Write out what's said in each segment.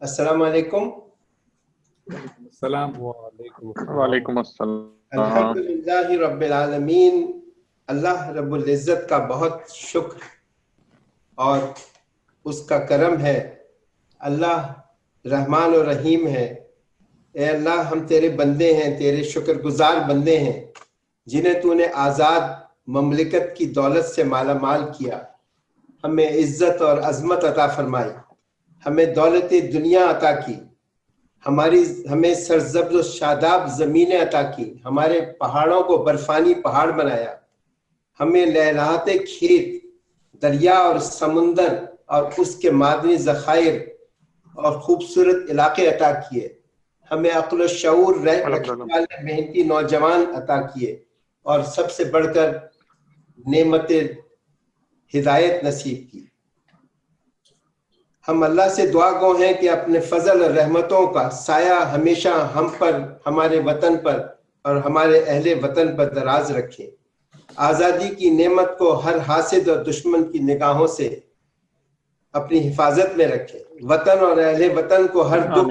अस्सलाम वालेकुम। वालेकुम अस्सलाम। अल्हम्दुलिल्लाहि रब्बिल आलमीन। अल्लाह रब्बुल इज़्ज़त का बहुत शुक्र और उसका करम है। अल्लाह रहमान और रहीम है। ए अल्लाह, हम तेरे बंदे हैं, तेरे शुक्रगुजार बंदे हैं जिन्हें तूने आज़ाद ममलिकत की दौलत से माला माल किया, हमें इज़्ज़त और अज़मत अता फरमाई, हमें दौलत दुनिया अता की, हमें सरज़ब्ज़ शादाब ज़मीनें अता की, हमारे पहाड़ों को बर्फानी पहाड़ बनाया, हमें लहलहाते खेत, दरिया और समुंदर और उसके मादनी ज़खायर और खूबसूरत इलाके अता किए, हमें अक्ल व शऊर रखने वाले मेहनती नौजवान अता किए और सबसे बढ़कर नेमत हिदायत नसीब की। हम अल्लाह से दुआ गो हैं कि अपने फजल और रहमतों का साया हमेशा हम पर, हमारे वतन पर और हमारे अहले वतन पर दराज रखे। आज़ादी की नेमत को हर हासिद और दुश्मन की निगाहों से अपनी हिफाजत में रखे। वतन और अहले वतन को हर दुख,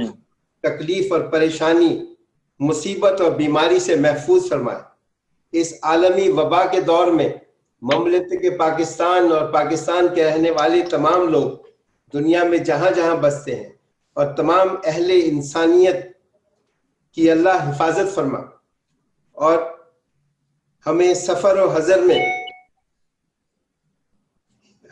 तकलीफ और परेशानी, मुसीबत और बीमारी से महफूज फरमाए। इस आलमी वबा के दौर में ममलिकत के पाकिस्तान और पाकिस्तान के रहने वाले तमाम लोग दुनिया में जहाँ जहाँ बसते हैं और तमाम अहले इंसानियत की अल्लाह हिफाजत फरमा और हमें सफ़र और हज़र में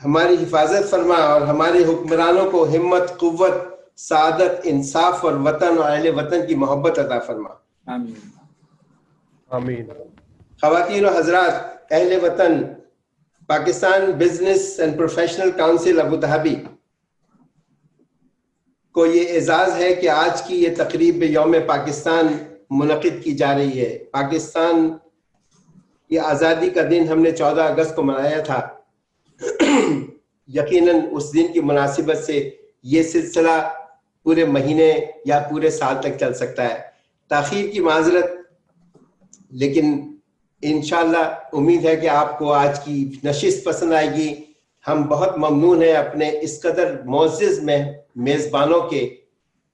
हमारी हिफाजत फरमा और हमारे हुक्मरानों को हिम्मत, कुव्वत, सादत, इंसाफ और वतन और अहले वतन की मोहब्बत अता फरमा। आमीन आमीन। ख़वातीन और हज़रात, अहले वतन, Pakistan business and professional council Abu Dhabi को ये एजाज़ है कि आज की ये तकरीब यौम पाकिस्तान मुनक़िद की जा रही है। पाकिस्तान की आज़ादी का दिन हमने 14 अगस्त को मनाया था। यकीनन उस दिन की मुनासिबत से ये सिलसिला पूरे महीने या पूरे साल तक चल सकता है। ताख़ीर की माज़रत, लेकिन इंशाअल्लाह उम्मीद है कि आपको आज की नशिस्त पसंद आएगी। हम बहुत ममनून हैं अपने इस कदर मोअज़्ज़िज़ मेज़बानों के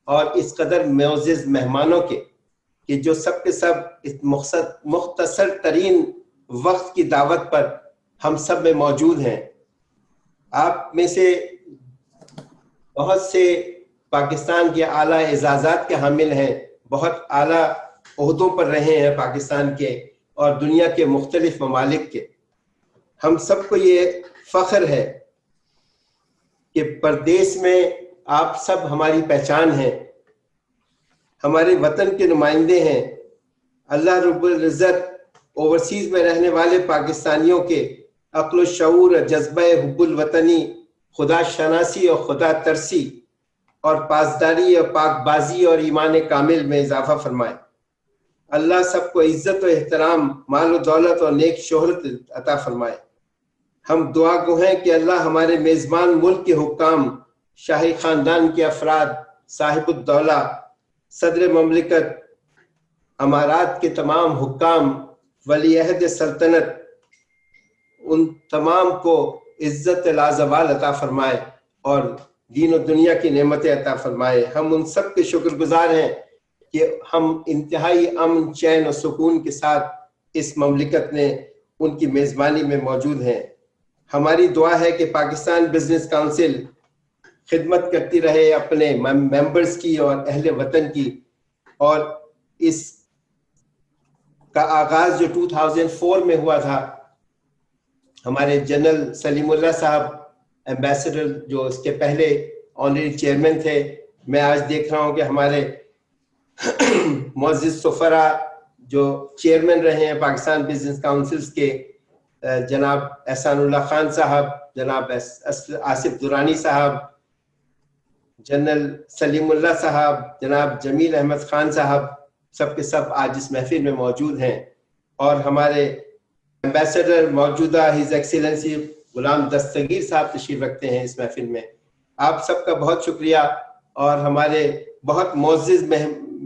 और इस कदर मोअज़्ज़िज़ मेहमानों के कि जो सब के सब इस मुख्तसर तरीन वक्त की दावत पर हम सब में मौजूद हैं। आप में से बहुत से पाकिस्तान के आला एजाज़ात के हामिल हैं, बहुत आला ओहदों पर रहे हैं पाकिस्तान के और दुनिया के मुख्तलिफ ममालिक के। हम सबको ये फ़ख्र है कि परदेश में आप सब हमारी पहचान हैं, हमारे वतन के नुमाइंदे हैं। अल्लाह रब्बुल इज़्ज़त ओवरसीज़ में रहने वाले पाकिस्तानियों के अक्ल शऊर, जज्बा हुब्बुल वतनी, खुदा शनासी और खुदा तरसी और पासदारी और पाकबाजी और ईमान कामिल में इजाफा फरमाए। अल्लाह सबको इज्जत और एहतराम, माल और दौलत और नेक शोहरत अता फरमाए। हम दुआ गो हैं कि अल्लाह हमारे मेज़बान मुल्क के हुक्काम, शाही ख़ानदान के अफराद, साहिबुद्दौला, सदर ममलिकत, अमारात के तमाम हुक्काम, वली अहद सल्तनत, उन तमाम को इज़्ज़त लाज़वाल अता फरमाए और दीन और दुनिया की नेमतें अता फरमाए। हम उन सब के शुक्रगुजार हैं कि हम इंतहाई अमन, चैन और सुकून के साथ इस ममलिकत में उनकी मेज़बानी में मौजूद हैं। हमारी दुआ है कि पाकिस्तान बिजनेस काउंसिल खिदमत करती रहे अपने मेंबर्स की और अहले वतन की, और इस का आगाज़ जो 2004 में हुआ था, हमारे जनरल सलीमुल्लाह साहब एम्बेसडर जो इसके पहले ऑनरी चेयरमैन थे, मैं आज देख रहा हूँ कि हमारे मुअज़्ज़िज़ सुफ़रा जो चेयरमैन रहे हैं पाकिस्तान बिजनेस काउंसिल्स के, जनाब एहसानुल्लाह खान साहब, जनाब आसिफ दुरानी साहब, जनरल सलीमुल्लाह साहब, जनाब जमील अहमद खान साहब, सब के सब आज इस महफिल में मौजूद हैं। और हमारे एम्बेसडर मौजूदा हिज एक्सीलेंसी गुलाम दस्तगीर साहब तशरीफ रखते हैं इस महफिल में। आप सबका बहुत शुक्रिया। और हमारे बहुत मोअज़्ज़िज़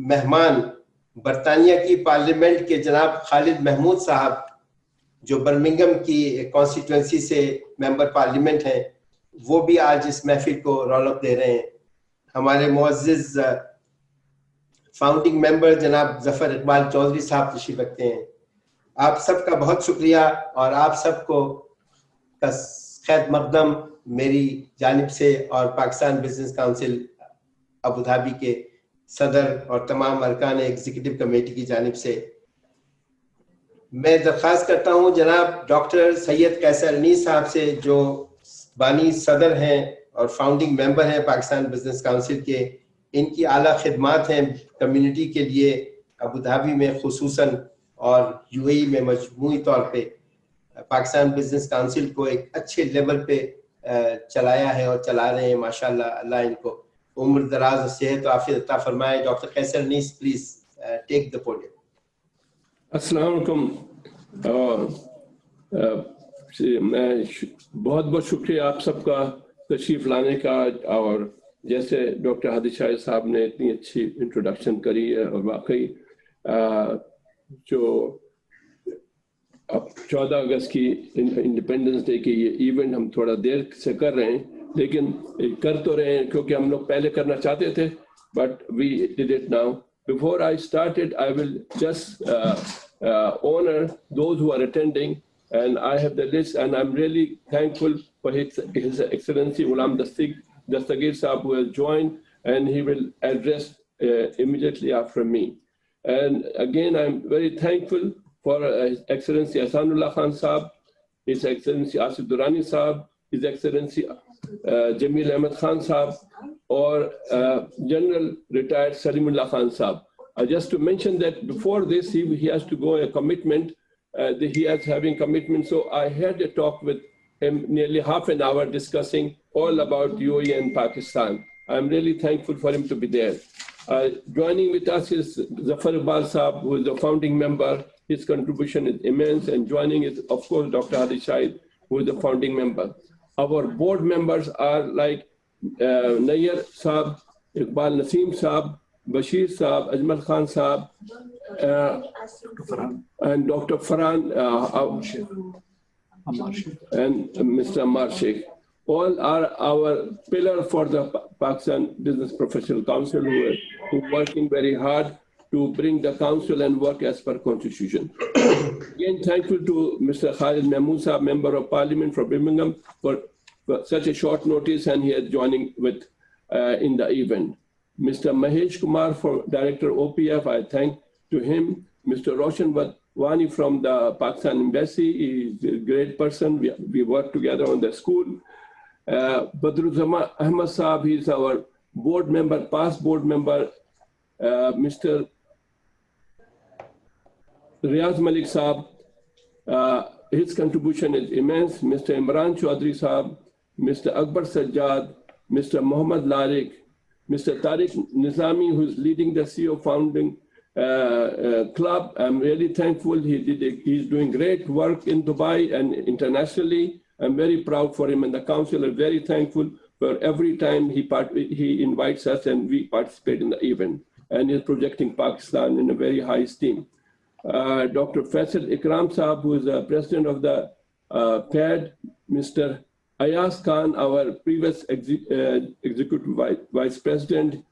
मेहमान बरतानिया की पार्लियामेंट के जनाब खालिद महमूद साहब, जो बर्मिंघम की कॉन्स्टिट्यूंसी से मेंबर पार्लियामेंट हैं, वो भी आज इस महफिल को रौनक दे रहे हैं। हमारे मुअज़्ज़िज़ फाउंडिंग मेंबर जनाब ज़फ़र इकबाल चौधरी साहब तशरीफ रखते हैं। आप सबका बहुत शुक्रिया और आप सबको का खैर मकदम मेरी जानिब से और Pakistan business council Abu Dhabi के सदर और तमाम अरकान एग्जीक्यूटिव कमेटी की जानिब से। मैं दरख्वास्त करता हूँ जनाब डॉक्टर सैयद कैसर अनीस साहब से, जो बानी सदर हैं और फाउंडिंग मेंबर हैं पाकिस्तान बिजनेस काउंसिल के, इनकी आला खिदमात हैं कम्युनिटी के लिए अबू धाबी में खुसूसन और यूएई में मजमूई तौर पे पाकिस्तान बिजनेस काउंसिल को एक अच्छे लेवल पे चलाया है और चला रहे हैं। माशाल्लाह, अल्लाह इनको उम्र दराज और सेहत और आफियत अता फरमाए। Doctor Qaiser Anees, please take the podium. अस्सलाम वालेकुम। मैं बहुत बहुत शुक्रिया आप सबका तशरीफ़ लाने का, और जैसे डॉक्टर हादिश शाहिद साहब ने इतनी अच्छी इंट्रोडक्शन करी है, और वाकई जो अब 14 अगस्त की इंडिपेंडेंस डे की ये इवेंट हम थोड़ा देर से कर रहे हैं, लेकिन कर तो रहे हैं क्योंकि हम लोग पहले करना चाहते थे, but we did it now. Before I started, I will just honor those who are attending, and I have the list, and I'm really thankful for His Excellency Ghulam Dastgir Sahab, who has joined, and he will address immediately after me. And again, I'm very thankful for His Excellency Ahsanullah Khan Sahab, His Excellency Asif Durrani Sahab, His Excellency Jamil Ahmed Khan Sahab, or General Retired Salimullah Khan Sahab. Just to mention that before this, he has to go a commitment. He is having commitment. So I had a talk with him nearly half an hour discussing all about UAE and Pakistan. I'm really thankful for him to be there. Joining with us is Zafar Iqbal Sahab, who is the founding member. His contribution is immense. And joining is, of course, Dr. Hafiz Shahid, who is the founding member. Our board members are like Nayyar Sahab, Iqbal Nasim Sahab, Bashir Sahab, Ajmal Khan Sahab, and Dr. Farhan and Mr. Ammar Sheikh. All are our pillar for the Pakistan Business Professional Council, who are working very hard to bring the council and work as per constitution. Again, thankful to Mr. Khalid Mahmood Sahab, Member of Parliament from Birmingham, for such a short notice, and he is joining with in the event. Mr. Mahesh Kumar, for Director OPF, I thank to him. Mr. Roshan Wani from the Pakistan Embassy, he is a great person. We work together on the school. Badruzama Ahmed Saab, he is our board member, past board member. Mr. Riaz Malik Saab, his contribution is immense. Mr. Imran Chaudhry Saab, Mr. Akbar Sajjad, Mr. Muhammad Lariq, Mr. Tariq Nizami, who is leading the CEO founding club. I'm really thankful. He's doing great work in Dubai and internationally. I'm very proud for him, and the council are very thankful for every time he invites us and we participate in the event. And he's projecting Pakistan in a very high esteem. Dr. Faisal Ikram Saab, who is the president of the PAD, Mr. Ayaz Khan, our previous executive vice president,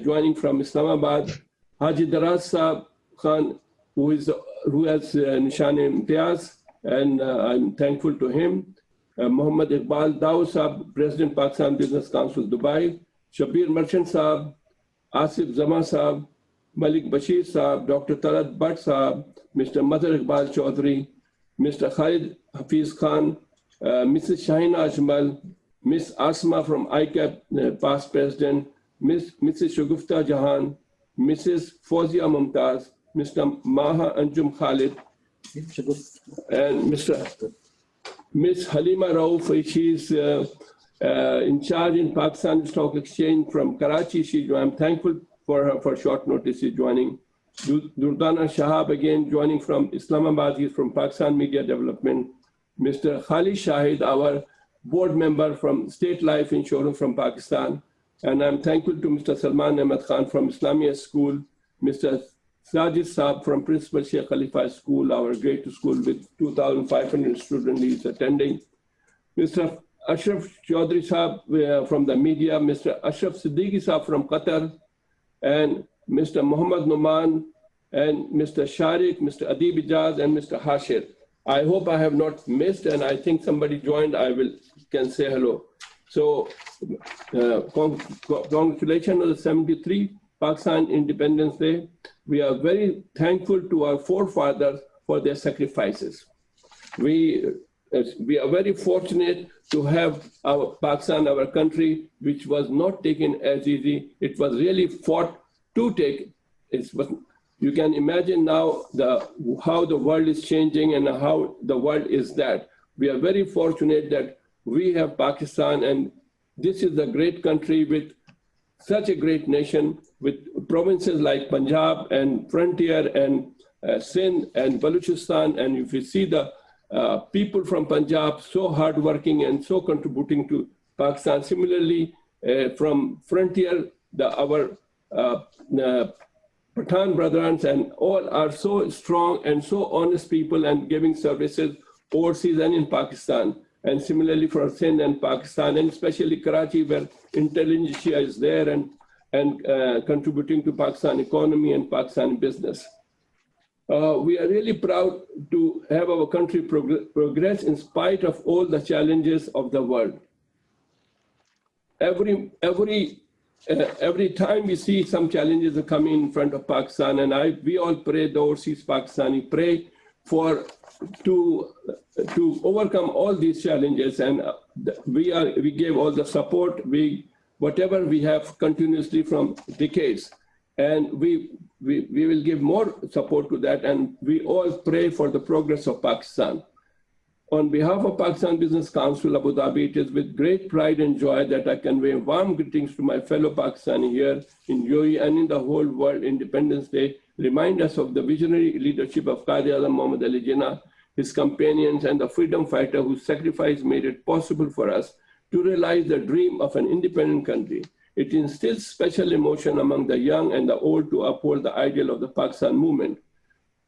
joining from Islamabad. Haji Daraz Saab Khan, who has Nishan Imtiaz, and I'm thankful to him. Muhammad Iqbal Dawood Saab, President Pakistan Business Council Dubai. Shabir Merchant Saab, Asif Zama Saab, Malik Bashir Saab, Dr. Talat Bhatt Saab, Mr. Madhar Iqbal Chaudhry, Mr. Khalid Hafiz Khan, Mrs. Shahina Ajmal, Miss Asma from ICAP, past president, Mrs. Shagufta Jahan, Mrs. Fawzia Mumtaz, Mr. Maha Anjum Khalid, and Miss Halima Rauf. She's in charge in Pakistan Stock Exchange from Karachi. I'm thankful for her for short notice. She's joining. Durdana Shahab again joining from Islamabad. He's from Pakistan Media Development. Mr. Khalid Shahid, our board member from State Life Insurance from Pakistan. And I'm thankful to Mr. Salman Ahmed Khan from Islamia School, Mr. Sajid Saab from Principal Sheikh Khalifa School, our great school with 2,500 students he's attending. Mr. Ashraf Chaudhry Sahab from the media, Mr. Ashraf Siddiqui Sahab from Qatar, and Mr. Muhammad Numan, and Mr. Sharik, Mr. Adib Ijaz, and Mr. Hashir. I hope I have not missed, and I think somebody joined. Can say hello. So, congratulations on the 73 Pakistan Independence Day. We are very thankful to our forefathers for their sacrifices. We are very fortunate to have our Pakistan, our country, which was not taken as easy. It was really fought to take. You can imagine now how the world is changing and how the world is that. We are very fortunate that we have Pakistan, and this is a great country with such a great nation, with provinces like Punjab and Frontier and Sindh and Balochistan. And if you see the people from Punjab, so hardworking and so contributing to Pakistan. Similarly, from Frontier, our Pathan brothers and all are so strong and so honest people and giving services overseas and in Pakistan. And similarly for Sindh and Pakistan, and especially Karachi, where intelligentsia is there and contributing to Pakistan economy and Pakistan business. We are really proud to have our country progress in spite of all the challenges of the world. Every time we see some challenges are coming in front of Pakistan, and we all pray, the overseas Pakistani pray to overcome all these challenges, and we gave all the support, whatever we have continuously from decades, and we will give more support to that, and we all pray for the progress of Pakistan. On behalf of Pakistan Business Council Abu Dhabi, it is with great pride and joy that I convey warm greetings to my fellow Pakistani here in UAE and in the whole world. Independence Day remind us of the visionary leadership of Qaiser Muhammad Ali Jinnah, his companions, and the freedom fighter whose sacrifice made it possible for us to realize the dream of an independent country. It instills special emotion among the young and the old to uphold the ideal of the Pakistan movement.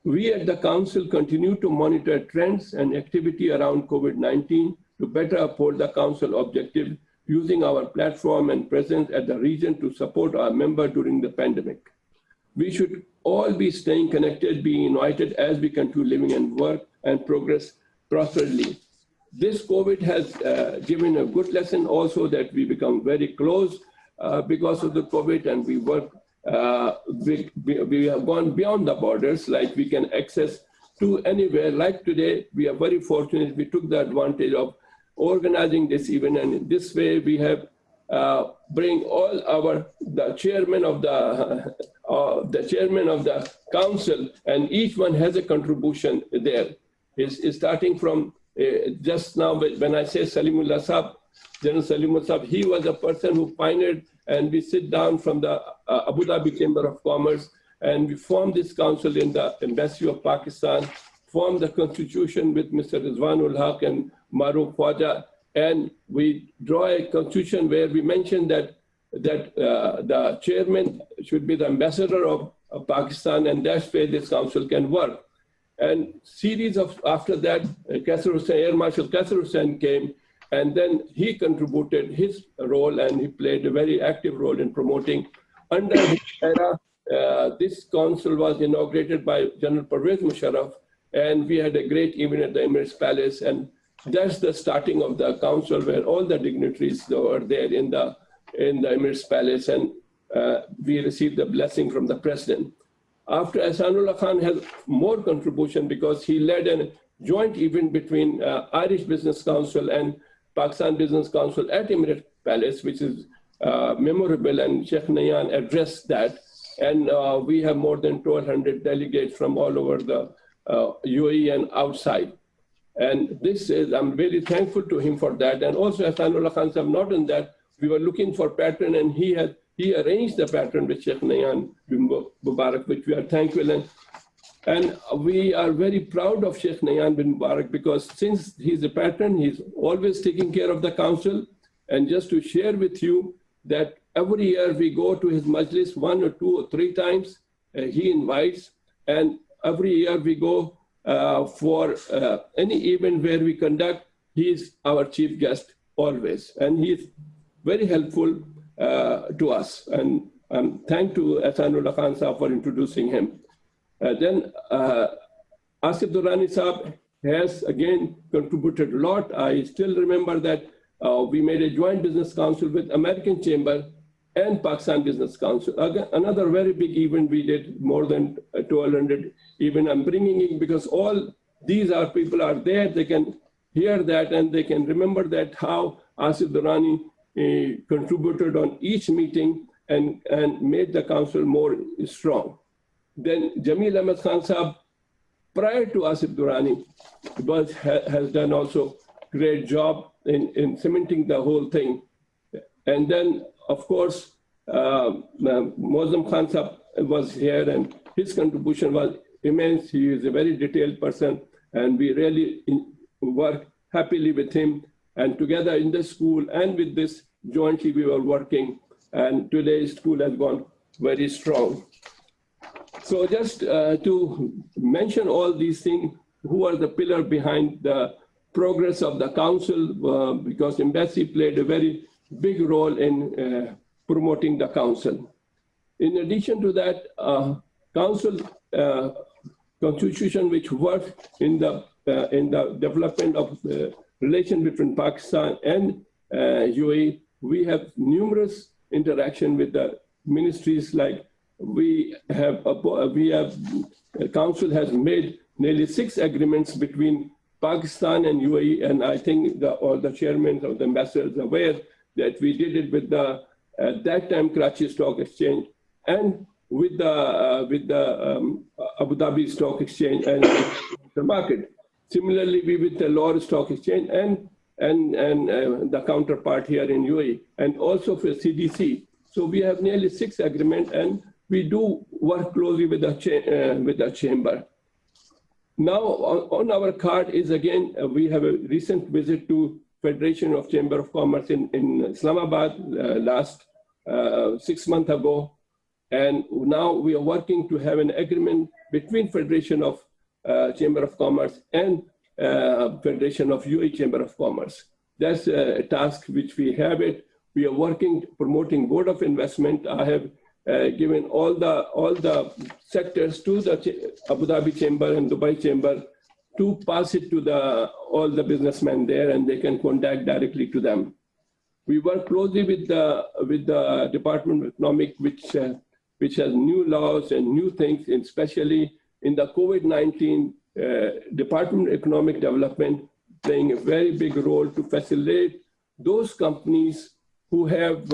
We at the Council continue to monitor trends and activity around COVID-19 to better uphold the Council objective, using our platform and presence at the region to support our members during the pandemic. We should all be staying connected, being united as we continue living and work and progress prosperously. This COVID has given a good lesson also, that we become very close because of the COVID, and we work. We have gone beyond the borders, like we can access to anywhere. Like today, we are very fortunate. We took the advantage of organizing this event, and in this way, we have bring all the chairman of the council, and each one has a contribution there. Is starting from just now when I say Salimullah Sahab, General Salimullah Sahab, he was a person who pioneered, and we sit down from the Abu Dhabi Chamber of Commerce, and we formed this council in the Embassy of Pakistan, formed the constitution with Mr. Rizwanul Haq and Maruf Khwaja, and we draw a constitution where we mention that the chairman should be the ambassador of Pakistan, and that's where this council can work. And series of, after that, Air Marshal Qaiser Hussain came, and then he contributed his role, and he played a very active role in promoting. Under his era, this council was inaugurated by General Pervez Musharraf, and we had a great event at the Emirates Palace, and that's the starting of the council, where all the dignitaries were there in the Emirates Palace, and we received the blessing from the president. After Ahsanullah Khan has more contribution, because he led a joint event between Irish Business Council and Pakistan Business Council at Emirates Palace, which is memorable, and Sheikh Nayan addressed that. And we have more than 1,200 delegates from all over the UAE and outside. And this is, I'm very thankful to him for that. And also Ahsanullah Khan have not done that. We were looking for pattern, and he arranged the pattern with Sheikh Nayan bin Mubarak, which we are thankful. And we are very proud of Sheikh Nayan bin Mubarak, because since he's a patron, he's always taking care of the council. And just to share with you that every year we go to his majlis 1 or 2 or 3 times, he invites. And every year we go for any event where we conduct, he is our chief guest. always. And he is very helpful to us. And thank to Ahsanullah Khan Sahab for introducing him. Then Asif Durrani Sahab has again contributed a lot. I still remember that we made a joint business council with American Chamber and Pakistan Business Council. Again, another very big event we did, more than 1,200 even. I'm bringing in because all these people are there. They can hear that and they can remember that how Asif Durrani contributed on each meeting and made the council more strong. Then Jamil Ahmed Khan Sahab, prior to Asif Durrani, has done also great job in cementing the whole thing. And then, of course, Mozam Khan Sahab was here and his contribution was immense. He is a very detailed person and we really work happily with him. And together in the school and with this jointly we were working, and today's school has gone very strong. So just to mention all these things, who are the pillar behind the progress of the council, because embassy played a very big role in promoting the council. In addition to that, council constitution which worked in the development of the relation between Pakistan and UAE, we have numerous interaction with the ministries. Like council has made nearly 6 agreements between Pakistan and UAE, and I think all the chairmen of the ambassadors are aware that we did it with the at that time Karachi Stock Exchange and with the Abu Dhabi Stock Exchange and the market. Similarly, we with the Lahore Stock Exchange and the counterpart here in UAE, and also for CDC. So we have nearly 6 agreements, and we do work closely with the chamber. Now, on our card is again, we have a recent visit to Federation of Chamber of Commerce in Islamabad last 6 months ago. And now we are working to have an agreement between Federation of Chamber of Commerce and Federation of UAE Chamber of Commerce. That's a task which we have it. We are working, promoting Board of Investment. I have given all the sectors to the Abu Dhabi Chamber and Dubai Chamber to pass it to all the businessmen there, and they can contact directly to them. We work closely with the Department of Economic, which has new laws and new things, and especially in the COVID-19, Department of Economic Development playing a very big role to facilitate those companies who have,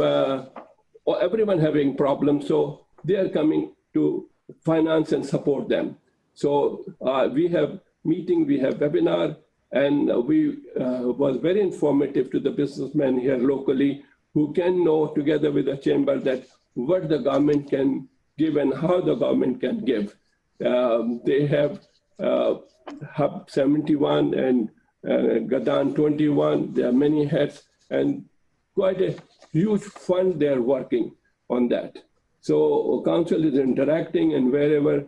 or everyone having problems, so they are coming to finance and support them. So we have meeting, we have webinar, and we was very informative to the businessmen here locally who can know together with the chamber that what the government can give and how the government can give. They have Hub 71 and Gadan 21. There are many heads and quite a huge fund they're working on that. So council is interacting and wherever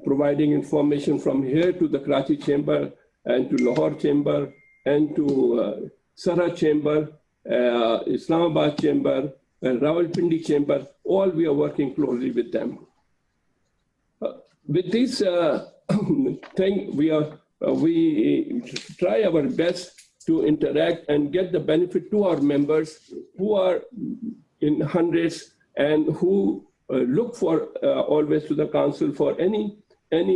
providing information from here to the Karachi Chamber and to Lahore Chamber and to Sarah Chamber, Islamabad Chamber, Rawalpindi Chamber, all we are working closely with them. With this thing, we try our best to interact and get the benefit to our members who are in hundreds and who look for always to the council for any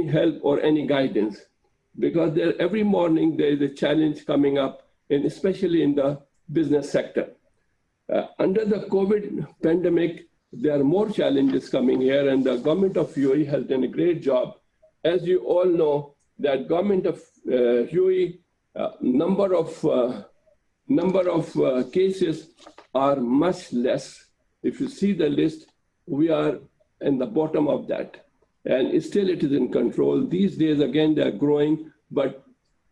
help or any guidance. Because every morning there is a challenge coming up, and especially in the business sector. Under the COVID pandemic, there are more challenges coming here, and the government of UAE has done a great job. As you all know, that government of UAE number of cases are much less. If you see the list, we are in the bottom of that. And still it is in control. These days, again, they're growing, but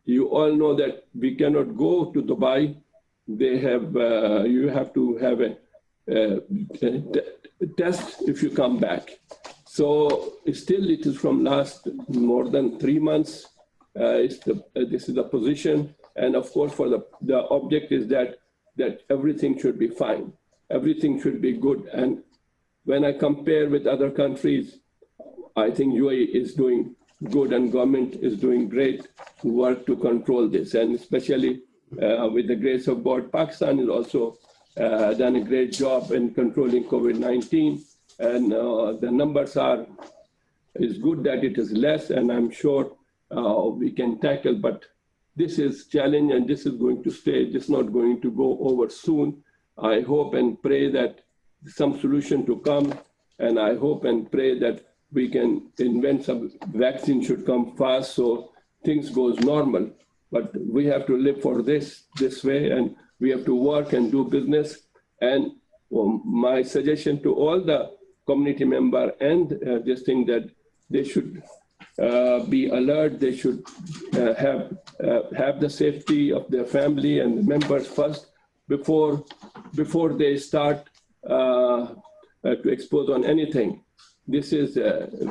you all know that we cannot go to Dubai. They have, you have to have a test if you come back. So still it is from last more than 3 months. This is the position. And of course, for the object is that that everything should be fine. Everything should be good. And when I compare with other countries, I think UAE is doing good and government is doing great work to control this. And especially with the grace of God, Pakistan has also done a great job in controlling COVID-19. And the numbers are, it's good that it is less, and I'm sure we can tackle, but this is challenge and this is going to stay. This is not going to go over soon. I hope and pray that some solution to come, and I hope and pray that we can invent some vaccine should come fast so things goes normal. But we have to live for this way, and we have to work and do business. And my suggestion to all the community member and this thing that they should be alert. They should have the safety of their family and the members first before they start to expose on anything. This is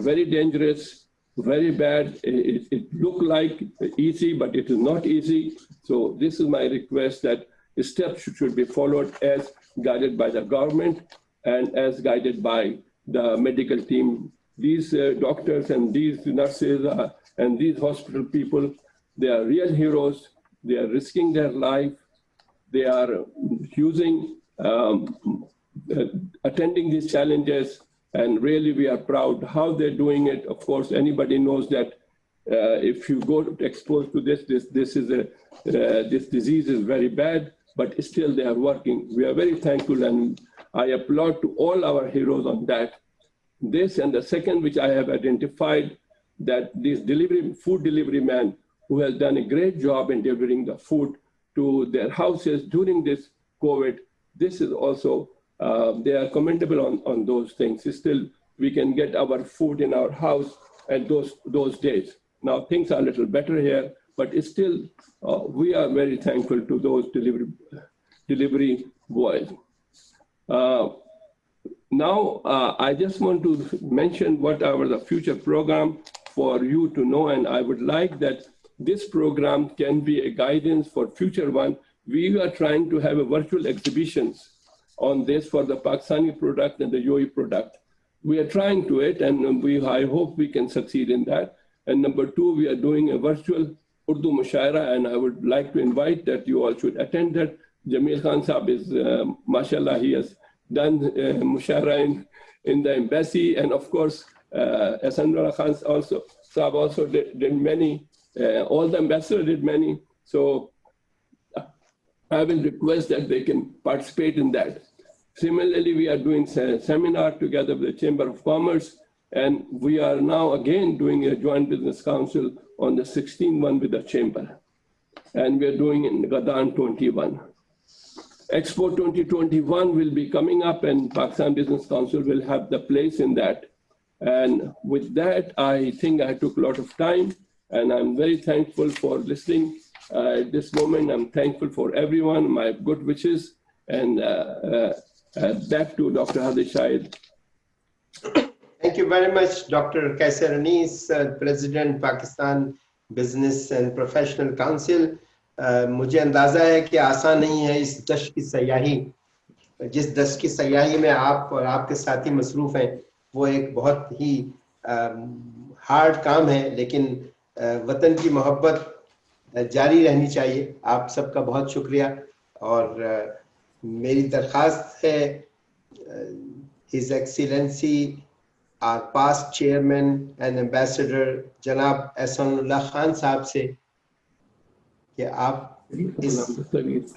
very dangerous, very bad. It look like easy, but it is not easy. So this is my request that steps should be followed as guided by the government and as guided by the medical team. These doctors and these nurses and these hospital people, they are real heroes. They are risking their life. They are using, attending these challenges, and really we are proud how they're doing it. Of course, anybody knows that if you go exposed to this disease is very bad, but still they are working. We are very thankful, and I applaud to all our heroes on that. This and the second, which I have identified, that this food delivery man who has done a great job in delivering the food to their houses during this COVID, this is also, they are commendable on those things. Still, we can get our food in our house at those days. Now things are a little better here, but it's still, we are very thankful to those delivery boys. Now, I just want to mention what are the future program for you to know, and I would like that this program can be a guidance for future one. We are trying to have a virtual exhibitions on this for the Pakistani product and the UAE product. We are trying to it, and I hope we can succeed in that. And number two, we are doing a virtual Urdu Mushaira, and I would like to invite that you all should attend that. Jamil Khan Saab is, mashallah, he has done Mushaira in the embassy, and of course, Ahsan Khan also did many, all the ambassadors did many. So I will request that they can participate in that. Similarly, we are doing a seminar together with the Chamber of Commerce, and we are now again doing a joint business council on the 16th one with the Chamber. And we are doing in Gadan 21. Expo 2021 will be coming up, and Pakistan Business Council will have the place in that. And with that, I think I took a lot of time, and I'm very thankful for listening at this moment. I'm thankful for everyone, my good wishes, and back to Dr. Hadi Shahid. Thank you very much, Dr. Qaiser Anis, President, Pakistan Business and Professional Council. मुझे अंदाज़ा है कि आसान नहीं है इस दश्त की सयाही, जिस दश्त की सयाही में आप और आपके साथी मसरूफ़ हैं, वो एक बहुत ही हार्ड काम है, लेकिन वतन की मोहब्बत जारी रहनी चाहिए। आप सबका बहुत शुक्रिया, और मेरी दरख्वास्त है His Excellency our past chairman and ambassador जनाब एहसान खान साहब से कि आप इस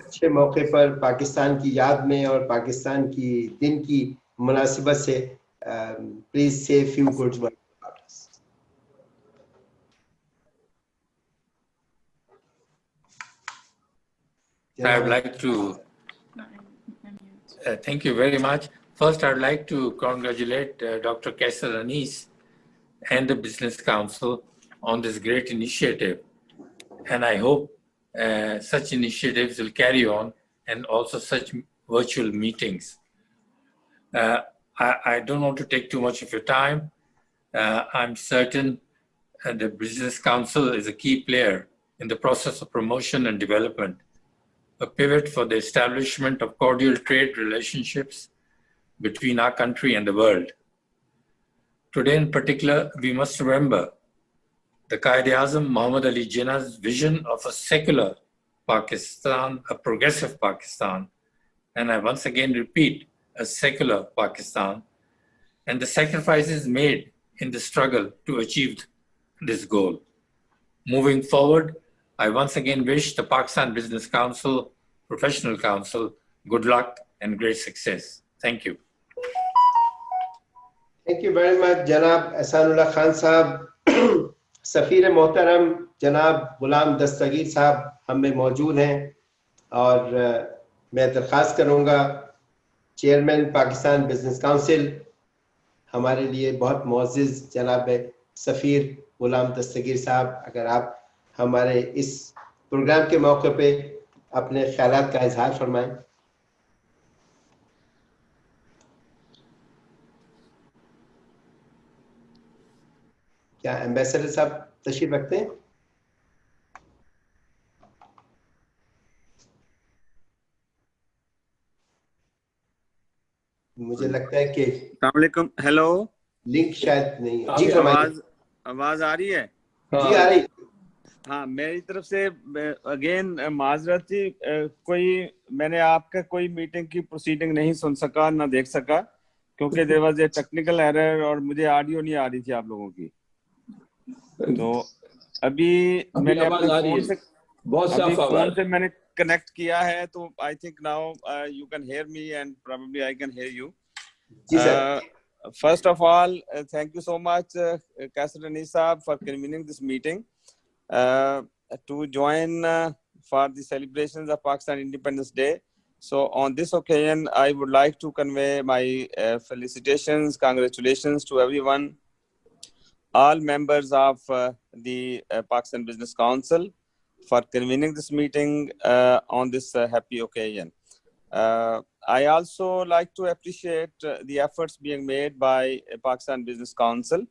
अच्छे मौके पर पाकिस्तान की याद में और पाकिस्तान की दिन की मुनासिबत से प्लीज से few words about us. I would like to thank you very much. First, I would like to congratulate Dr. Qaiser Anis and the Business Council on this great initiative. And I hope such initiatives will carry on, and also such virtual meetings. I don't want to take too much of your time. I'm certain the Business Council is a key player in the process of promotion and development a pivot for the establishment of cordial trade relationships between our country and the world. Today in particular, we must remember the Quaid-e-Azam Muhammad Ali Jinnah's vision of a secular Pakistan, a progressive Pakistan, and I once again repeat, a secular Pakistan, and the sacrifices made in the struggle to achieve this goal. Moving forward, I once again wish the Pakistan Business Council, Professional Council, good luck and great success. Thank you. Thank you very much, Janab Ahsanullah Khan Sahab. सफ़ीर मोहतरम जनाब गुलाम दस्तगीर साहब हम में मौजूद हैं और मैं दरख्वास्त करूँगा चेयरमैन पाकिस्तान बिजनेस काउंसिल हमारे लिए बहुत मोअज़्ज़िज़ जनाब सफ़ीर गुलाम दस्तगीर साहब, अगर आप हमारे इस प्रोग्राम के मौके पे अपने ख्यालात का इजहार फरमाएं। क्या एम्बेसडर साहब तशरीफ रखते हैं? मुझे लगता है कि अस्सलामुअलैकुम, हेलो, लिंक शायद नहीं है। जी, आवाज आ रही है? जी आ रही। हाँ, मेरी तरफ से अगेन माजरत जी, कोई मैंने आपका कोई मीटिंग की प्रोसीडिंग नहीं सुन सका ना देख सका क्योंकि there was a technical error और मुझे ऑडियो नहीं आ रही थी आप लोगों की। तो अभी मैंने अपने फोन से बहुत साफ फोन से मैंने कनेक्ट किया है, तो I think now you can hear me and probably I can hear you. जी sir. First of all, thank you so much, Qaiser Anis Saab, for convening this meeting to join for the celebrations of Pakistan Independence Day. So on this occasion, I would like to convey my felicitations, congratulations to everyone, all members of the Pakistan Business Council for convening this meeting on this happy occasion. I also like to appreciate the efforts being made by Pakistan Business Council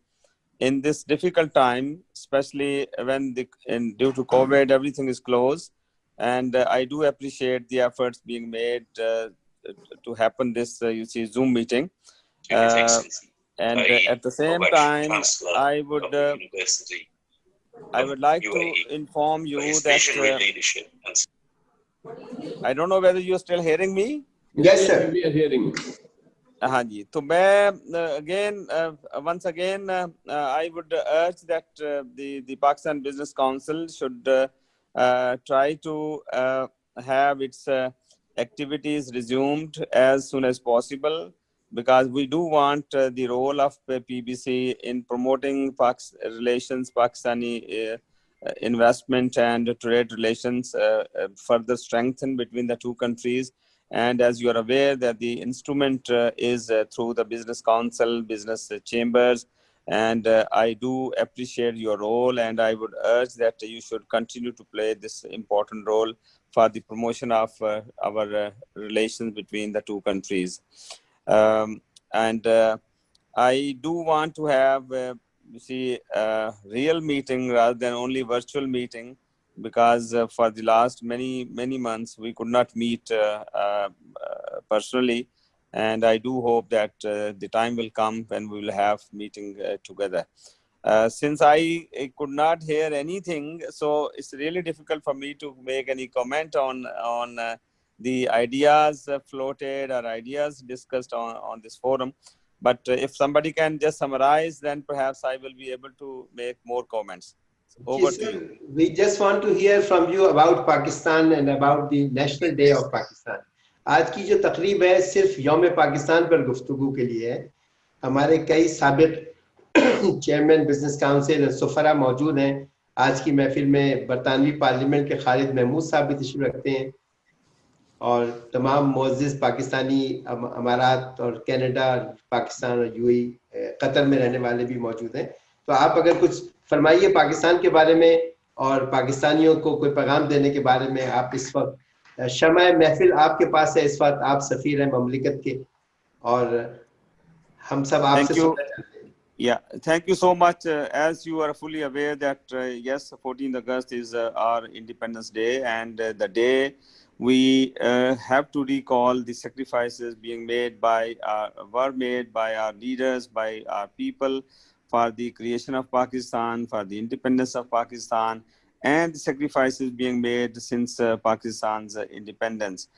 in this difficult time, especially when due to COVID, everything is closed. And I do appreciate the efforts being made to happen this, Zoom meeting. And at the same time, I would like to inform you that I don't know whether you're still hearing me. Yes, sir. We are hearing. हाँ जी, तो मैं once again I would urge that the Pakistan Business Council should try to have its activities resumed as soon as possible, because we do want the role of PBC in promoting Pakistani investment and trade relations further strengthened between the two countries. And as you are aware that the instrument is through the Business Council, business chambers, and I do appreciate your role, and I would urge that you should continue to play this important role for the promotion of our relations between the two countries. And I do want to have a real meeting rather than only virtual meeting, because for the last many months we could not meet personally, and I do hope that the time will come when we will have meeting together. Since I could not hear anything, so it's really difficult for me to make any comment on the ideas floated or ideas discussed on this forum. But if somebody can just summarize, then perhaps I will be able to make more comments. Over to you. We just want to hear from you about Pakistan and about the National Day of Pakistan. आज की जो तकरीब है सिर्फ यौम पाकिस्तान पर गुफ्तगू के लिए है। हमारे कई साबिक चेयरमैन बिजनेस काउंसिल और सफरा मौजूद हैं। आज की महफिल में बरतानवी पार्लियामेंट के खालिद महमूद साहब भी तशरीफ रखते हैं और तमाम मुअज़्ज़िज़ पाकिस्तानी अमारात और कनाडा, पाकिस्तान और यूएई, कतर में रहने वाले भी मौजूद हैं। तो आप अगर कुछ फरमाइए पाकिस्तान के बारे में और पाकिस्तानियों को कोई पैगाम देने के बारे में। आप इस वक्त शमाए महफिल आपके पास है, इस वक्त आप सफीर हैं ममलिकत के और हम सब आपसे सुनना चाहते हैं। Yeah, thank you so much. As you are fully aware that yes, 14th August is our Independence Day, and the day we have to recall the sacrifices were made by our leaders, by our people for the creation of Pakistan, for the independence of Pakistan, and the sacrifices being made since Pakistan's independence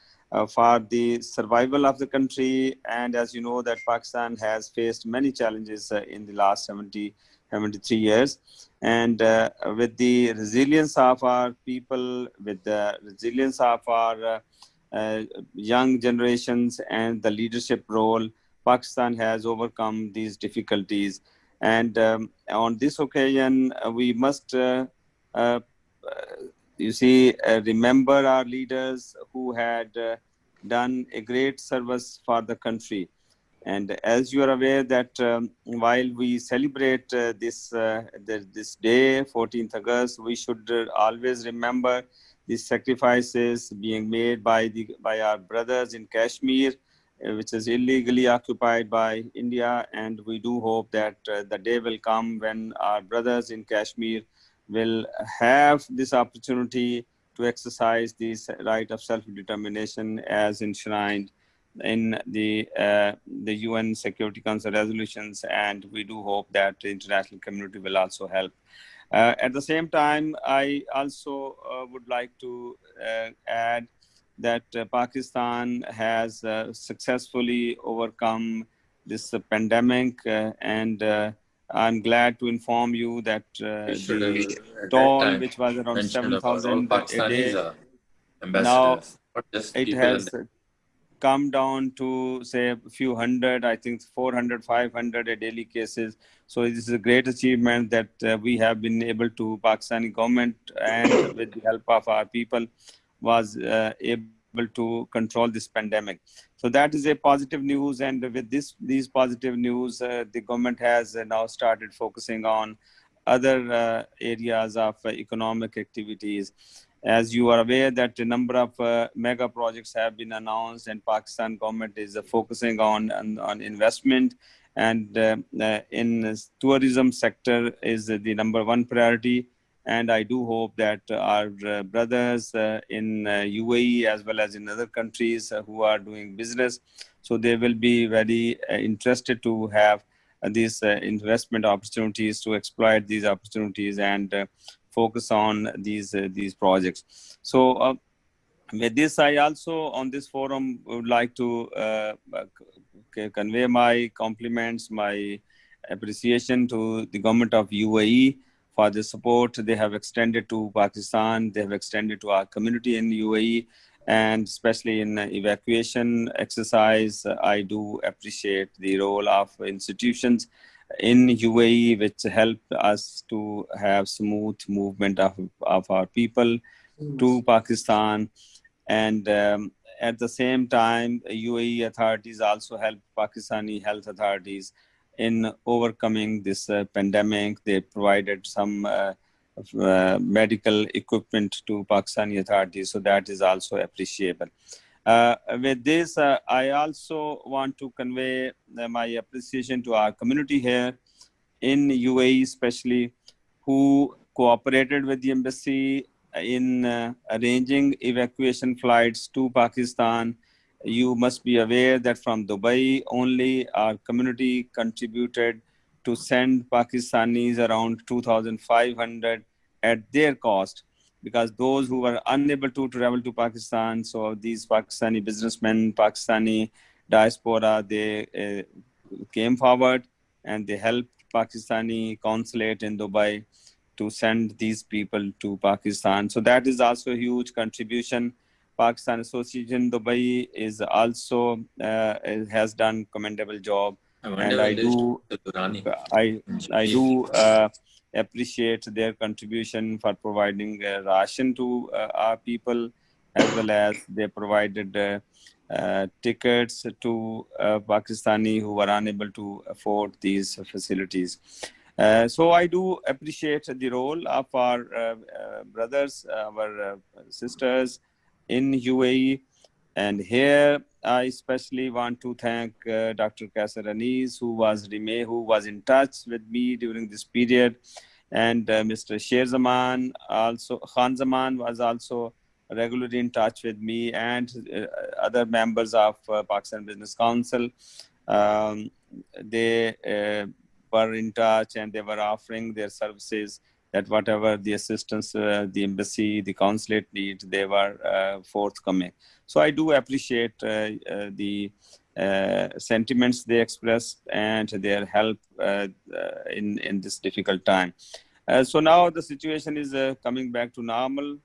for the survival of the country. And as you know, that Pakistan has faced many challenges in the last 73 years. And with the resilience of our people, with the resilience of our young generations and the leadership role, Pakistan has overcome these difficulties. And on this occasion, we must, remember our leaders who had done a great service for the country. And as you are aware that while we celebrate this day, 14th August, we should always remember the sacrifices being made by our brothers in Kashmir, which is illegally occupied by India. And we do hope that the day will come when our brothers in Kashmir will have this opportunity to exercise this right of self-determination as enshrined in the UN Security Council resolutions, and we do hope that the international community will also help. At the same time, I also would like to add that Pakistan has successfully overcome this pandemic, and I'm glad to inform you that the toll, which was around 7,000 a day, now it has come down to say a few hundred, I think 400, 500 a daily cases. So this is a great achievement that we have been able to, Pakistani government and with the help of our people, was able to control this pandemic. So that is a positive news. And with these positive news, the government has now started focusing on other areas of economic activities. As you are aware that a number of mega projects have been announced, and Pakistan government is focusing on investment, and in tourism sector is the number one priority. And I do hope that our brothers in UAE as well as in other countries who are doing business, so they will be very interested to have these investment opportunities, to exploit these opportunities and focus on these projects. So with this, I also on this forum would like to convey my compliments, my appreciation to the government of UAE for the support they have extended to Pakistan, they have extended to our community in UAE, and especially in evacuation exercise. I do appreciate the role of institutions in UAE, which helped us to have smooth movement of our people to Pakistan. And at the same time, UAE authorities also helped Pakistani health authorities in overcoming this pandemic. They provided some medical equipment to Pakistani authorities, so that is also appreciable. With this, I also want to convey my appreciation to our community here in UAE, especially, who cooperated with the embassy in arranging evacuation flights to Pakistan. You must be aware that from Dubai only, our community contributed to send Pakistanis around 2,500 at their cost, because those who were unable to travel to Pakistan, so these Pakistani businessmen, Pakistani diaspora, they came forward and they helped Pakistani consulate in Dubai to send these people to Pakistan. So that is also a huge contribution. Pakistan Association Dubai is also has done commendable job, and I do appreciate their contribution for providing ration to our people, as well as they provided tickets to Pakistani who were unable to afford these facilities. So I do appreciate the role of our brothers, our sisters in UAE. And here I especially want to thank Dr. Qaiser Anis, who was in touch with me during this period, and Mr. Khan Zaman was also regularly in touch with me and other members of Pakistan Business Council. They were in touch and they were offering their services, that whatever the assistance the embassy, the consulate needs, they were forthcoming. So I do appreciate the sentiments they expressed and their help in this difficult time. So now the situation is coming back to normal,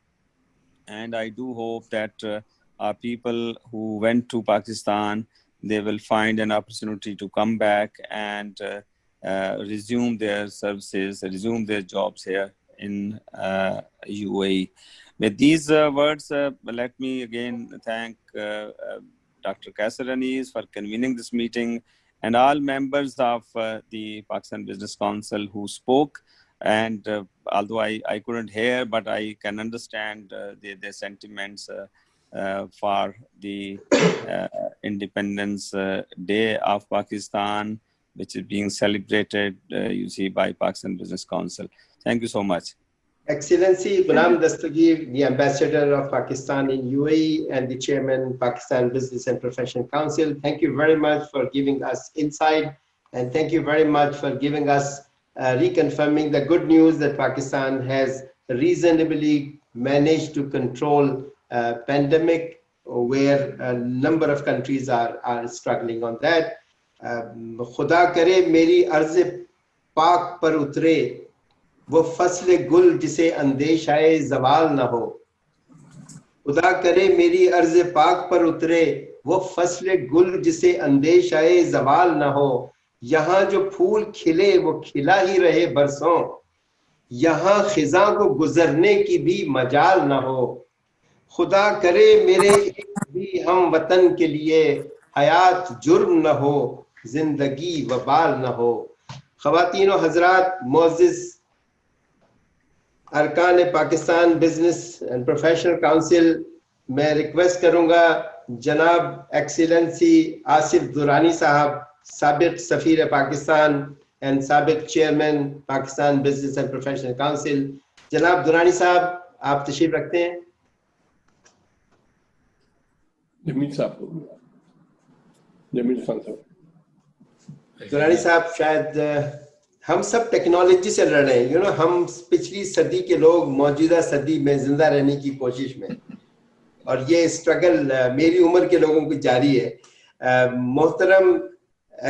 and I do hope that our people who went to Pakistan, they will find an opportunity to come back and resume their services, resume their jobs here in UAE. With these words, let me again thank Dr. Qaiser Anis for convening this meeting, and all members of the Pakistan Business Council who spoke. And although I couldn't hear, but I can understand their sentiments for the Independence Day of Pakistan, which is being celebrated, you see, by Pakistan Business Council. Thank you so much. Excellency Ghulam Dastgir, the Ambassador of Pakistan in UAE and the Chairman, Pakistan Business and Professional Council, thank you very much for giving us insight, and thank you very much for giving us reconfirming the good news that Pakistan has reasonably managed to control pandemic, where a number of countries are struggling on that. खुदा करे मेरी अर्ज़ पाक पर उतरे वो फसले गुल जिसे अंदेशाए ज़वाल न हो. खुदा करे मेरी अर्ज़ पाक पर उतरे वो फसले गुल जिसे अंदेशाए ज़वाल न हो. यहाँ जो फूल खिले वो खिला ही रहे बरसों, यहाँ खिज़ां को गुजरने की भी मजाल न हो. खुदा करे मेरे भी हम वतन के लिए हयात जुर्म न हो, जिंदगी वबाल न हो. ख़वातीन व हज़रात, मोअज़्ज़िज़ अरकान Pakistan business and professional council, मैं रिक्वेस्ट करूंगा जनाब एक्सीलेंसी आसिफ दुरानी साहब, साबिक सफीर पाकिस्तान एंड साबिक chairman Pakistan business and professional council, जनाब दुरानी साहब, आप तशरीफ रखते हैं. जमील साहब, जमील खान साहब. दुरानी साहब, शायद हम सब टेक्नोलॉजी से लड़ रहे हैं. हम पिछली सदी के लोग मौजूदा सदी में जिंदा रहने की कोशिश में, और ये स्ट्रगल मेरी उम्र के लोगों की जारी है. मोहतरम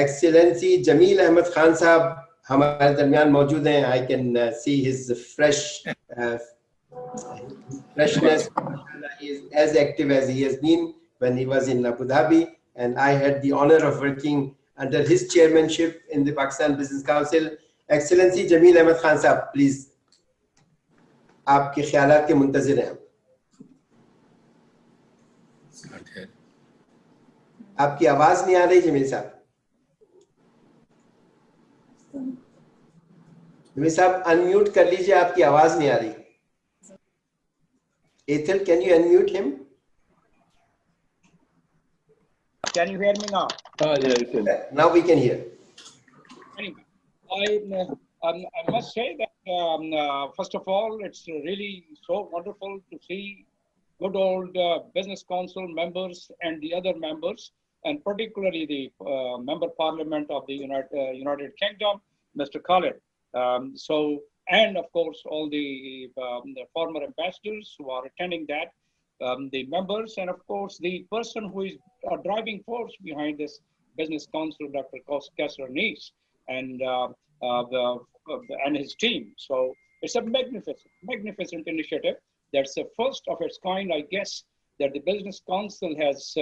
एक्सीलेंसी जमील अहमद खान साहब हमारे दरमियान मौजूद हैं. I can see his freshness. He is as active as he has been when he was in Abu Dhabi, and I had the honor of working under his chairmanship in the Pakistan Business Council. Excellency Jamil Ahmed Khan साहब, please, आपके ख्यालात के मुंतज़िर हैं. आपकी आवाज नहीं आ रही जमील साहब. जमील साहब अनम्यूट कर लीजिए, आपकी आवाज नहीं आ रही. Ethel, can you unmute him? Can you hear me now? Yeah, you can. Now we can hear. Anyway, I must say that first of all, it's really so wonderful to see good old business council members and the other members, and particularly the member parliament of the United Kingdom, Mr. Khalid. And of course, all the former ambassadors who are attending that, the members, and of course, the person who is a driving force behind this business council, Dr. Qaiser Anis, and his team. So it's a magnificent initiative. That's the first of its kind, I guess, that the business council has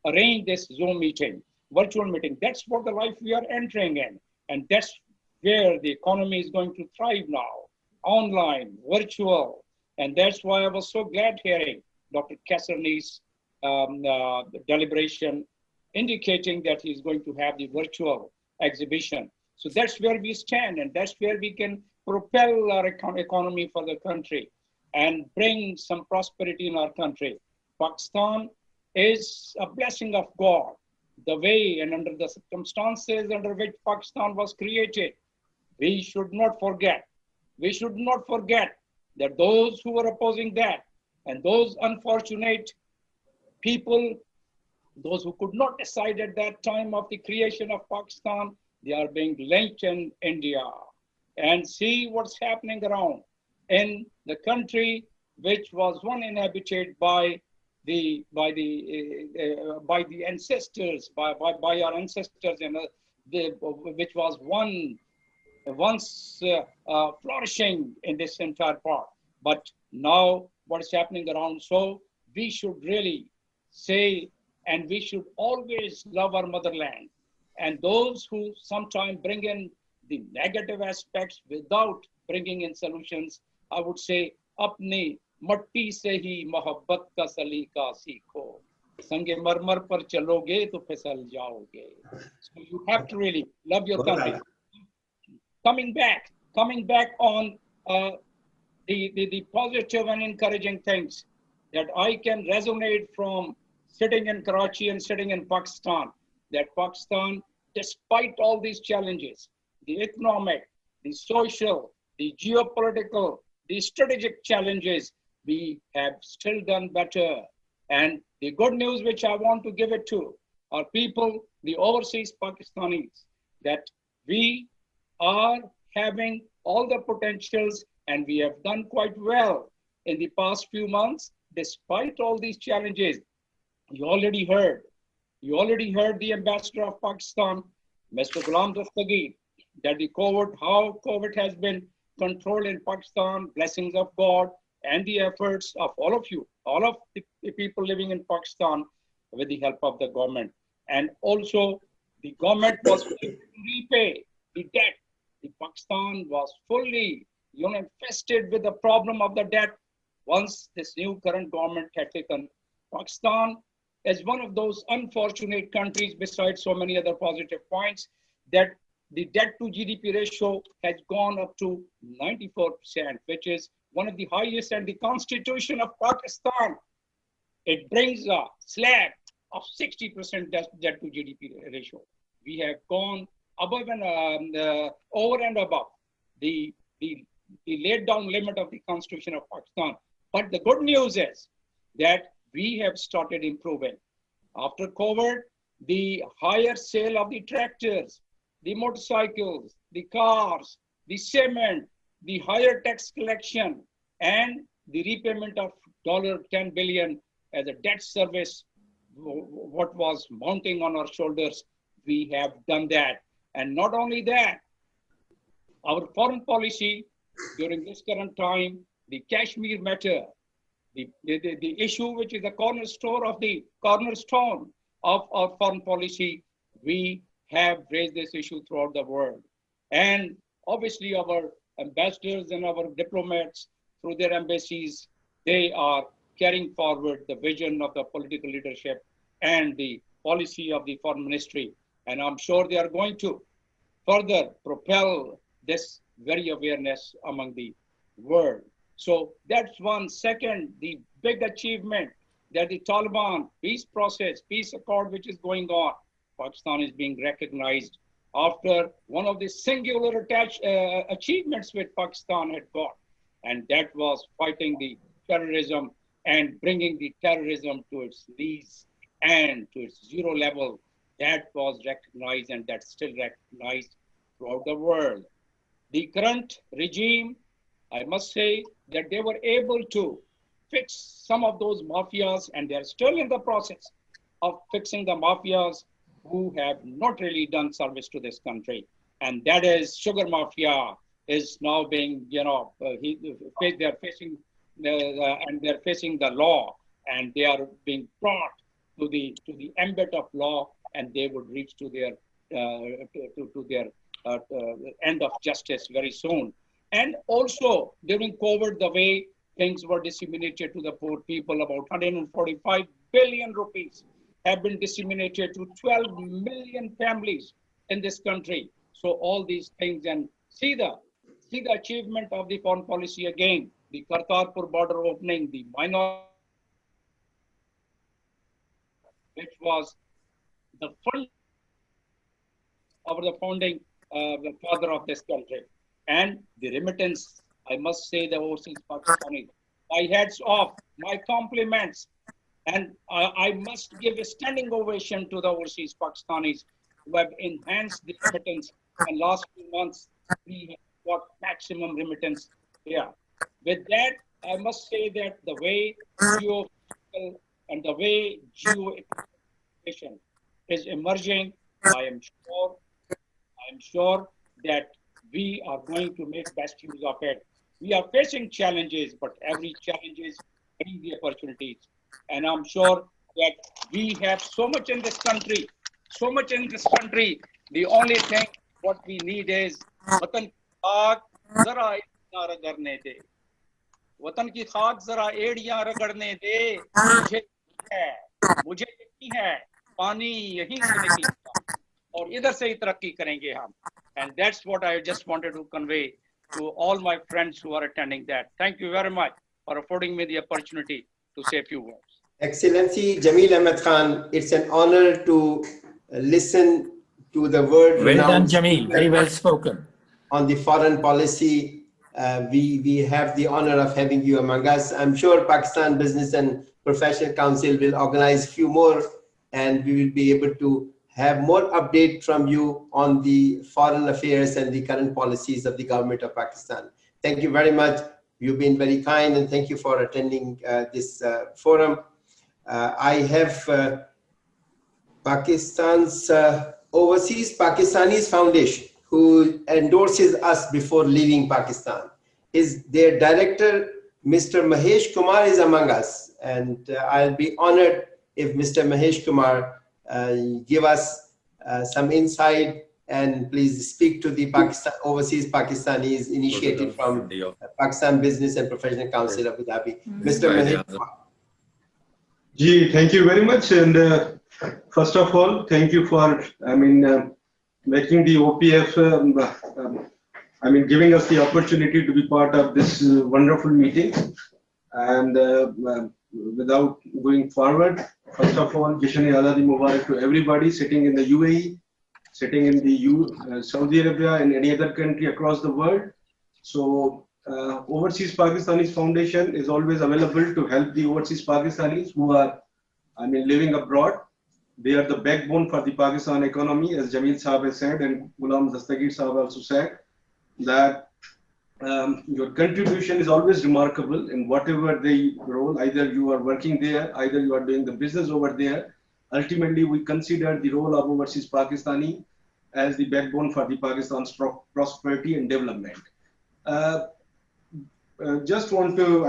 arranged this Zoom meeting, virtual meeting. That's what the life we are entering in, and that's where the economy is going to thrive now, online, virtual. And that's why I was so glad hearing Dr. Qaiser Anis' deliberation indicating that he's going to have the virtual exhibition. So that's where we stand, and that's where we can propel our economy for the country and bring some prosperity in our country. Pakistan is a blessing of God, the way and under the circumstances under which Pakistan was created. We should not forget that those who were opposing that And those unfortunate people, those who could not decide at that time of the creation of Pakistan, they are being lynched in India. And see what's happening around in the country which was one inhabited by the ancestors, by our ancestors, which was once flourishing in this entire part. But now what's happening around? So we should really say, and we should always love our motherland. And those who sometimes bring in the negative aspects without bringing in solutions, I would say, अपनी मट्टी से ही मोहब्बत का सलीका सीखो, संगे मरमर पर चलोगे तो फिसल जाओगे. So you have to really love your country. Coming back on the positive and encouraging things that I can resonate from sitting in Karachi and sitting in Pakistan, that Pakistan, despite all these challenges, the economic, the social, the geopolitical, the strategic challenges, we have still done better. And the good news which I want to give it to our people, the overseas Pakistanis, that we are having all the potentials and we have done quite well in the past few months, despite all these challenges. You already heard the ambassador of Pakistan, Mr. Ghulam, that how COVID has been controlled in Pakistan, blessings of God, and the efforts of all of you, all of the people living in Pakistan with the help of the government. And also the government was able to repay the debt. The Pakistan was fully infested with the problem of the debt once this new current government had taken. Pakistan is one of those unfortunate countries, besides so many other positive points, that the debt to GDP ratio has gone up to 94%, which is one of the highest, and the constitution of Pakistan, it brings a slab of 60% debt to GDP ratio. We have gone above and over and above the laid down limit of the constitution of Pakistan. But the good news is that we have started improving. After COVID, the higher sale of the tractors, the motorcycles, the cars, the cement, the higher tax collection, and the repayment of $10 billion as a debt service, what was mounting on our shoulders, we have done that. And not only that, our foreign policy during this current time, the Kashmir matter, the issue which is the cornerstone of our foreign policy, we have raised this issue throughout the world. And obviously our ambassadors and our diplomats through their embassies, they are carrying forward the vision of the political leadership and the policy of the foreign ministry. And I'm sure they are going to further propel this very awareness among the world. So that's one. Second, the big achievement that the Taliban peace process, peace accord, which is going on, Pakistan is being recognized after one of the singular achievements which Pakistan had got. And that was fighting the terrorism and bringing the terrorism to its knees and to its zero level. That was recognized, and that's still recognized throughout the world. The current regime, I must say that they were able to fix some of those mafias, and they're still in the process of fixing the mafias who have not really done service to this country. And that is sugar mafia is now being, they're facing the law, and they are being brought to the ambit of law, and they would reach to their end of justice very soon. And also during COVID, the way things were disseminated to the poor people, about 145 billion rupees have been disseminated to 12 million families in this country. So all these things, and see the achievement of the foreign policy again, the Kartarpur border opening, the minority, which was the fund of the founding the father of this country. And the remittance, I must say, the overseas Pakistanis, my hats off, my compliments. And I must give a standing ovation to the overseas Pakistanis who have enhanced the remittance. And last few months, we have got maximum remittance here. With that, I must say that the way geophysical and the way geo-information is emerging, I am sure that we are going to make best use of it. We are facing challenges, but every challenge is bringing the opportunities. And I'm sure that we have so much in this country, The only thing what we need is वतन की खाक जरा एड़ियां रगड़ने दे, वतन की खाक जरा एड़ियां रगड़ने दे, मुझे नहीं है पानी यहीं से निकलेगा और इधर से ही तरक्की करेंगे हम. And that's what I just wanted to convey to all my friends who are attending that. Thank you very much for affording me the opportunity to say a few words. Excellency Jamil Ahmed Khan, it's an honor to listen to the word. Well done, Jamil. Very well spoken. On the foreign policy, we have the honor of having you among us. I'm sure Pakistan Business and Professional Council will organize a few more, and we will be able to have more update from you on the foreign affairs and the current policies of the government of Pakistan. Thank you very much. You've been very kind, and thank you for attending this forum. I have Pakistan's Overseas Pakistanis Foundation, who endorses us before leaving Pakistan. Is their director, Mr. Mahesh Kumar, is among us, and I'll be honored if Mr. Mahesh Kumar give us some insight and please speak to the Overseas Pakistanis initiative from Pakistan Business and Professional Council of Abu Dhabi. Mr. Mahesh Kumar. Ji, thank you very much. And first of all, thank you for, making the OPF, giving us the opportunity to be part of this wonderful meeting. And without going forward, first of all, Jishani Aladi Mubarak to everybody sitting in the UAE, sitting in the Saudi Arabia and any other country across the world. So Overseas Pakistanis Foundation is always available to help the overseas Pakistanis who are, living abroad. They are the backbone for the Pakistan economy, as Jamil Saab has said, and Ghulam Dastgir Saab also said, that your contribution is always remarkable in whatever the role, either you are working there, either you are doing the business over there. Ultimately, we consider the role of overseas Pakistani as the backbone for the Pakistan's prosperity and development. Just want to,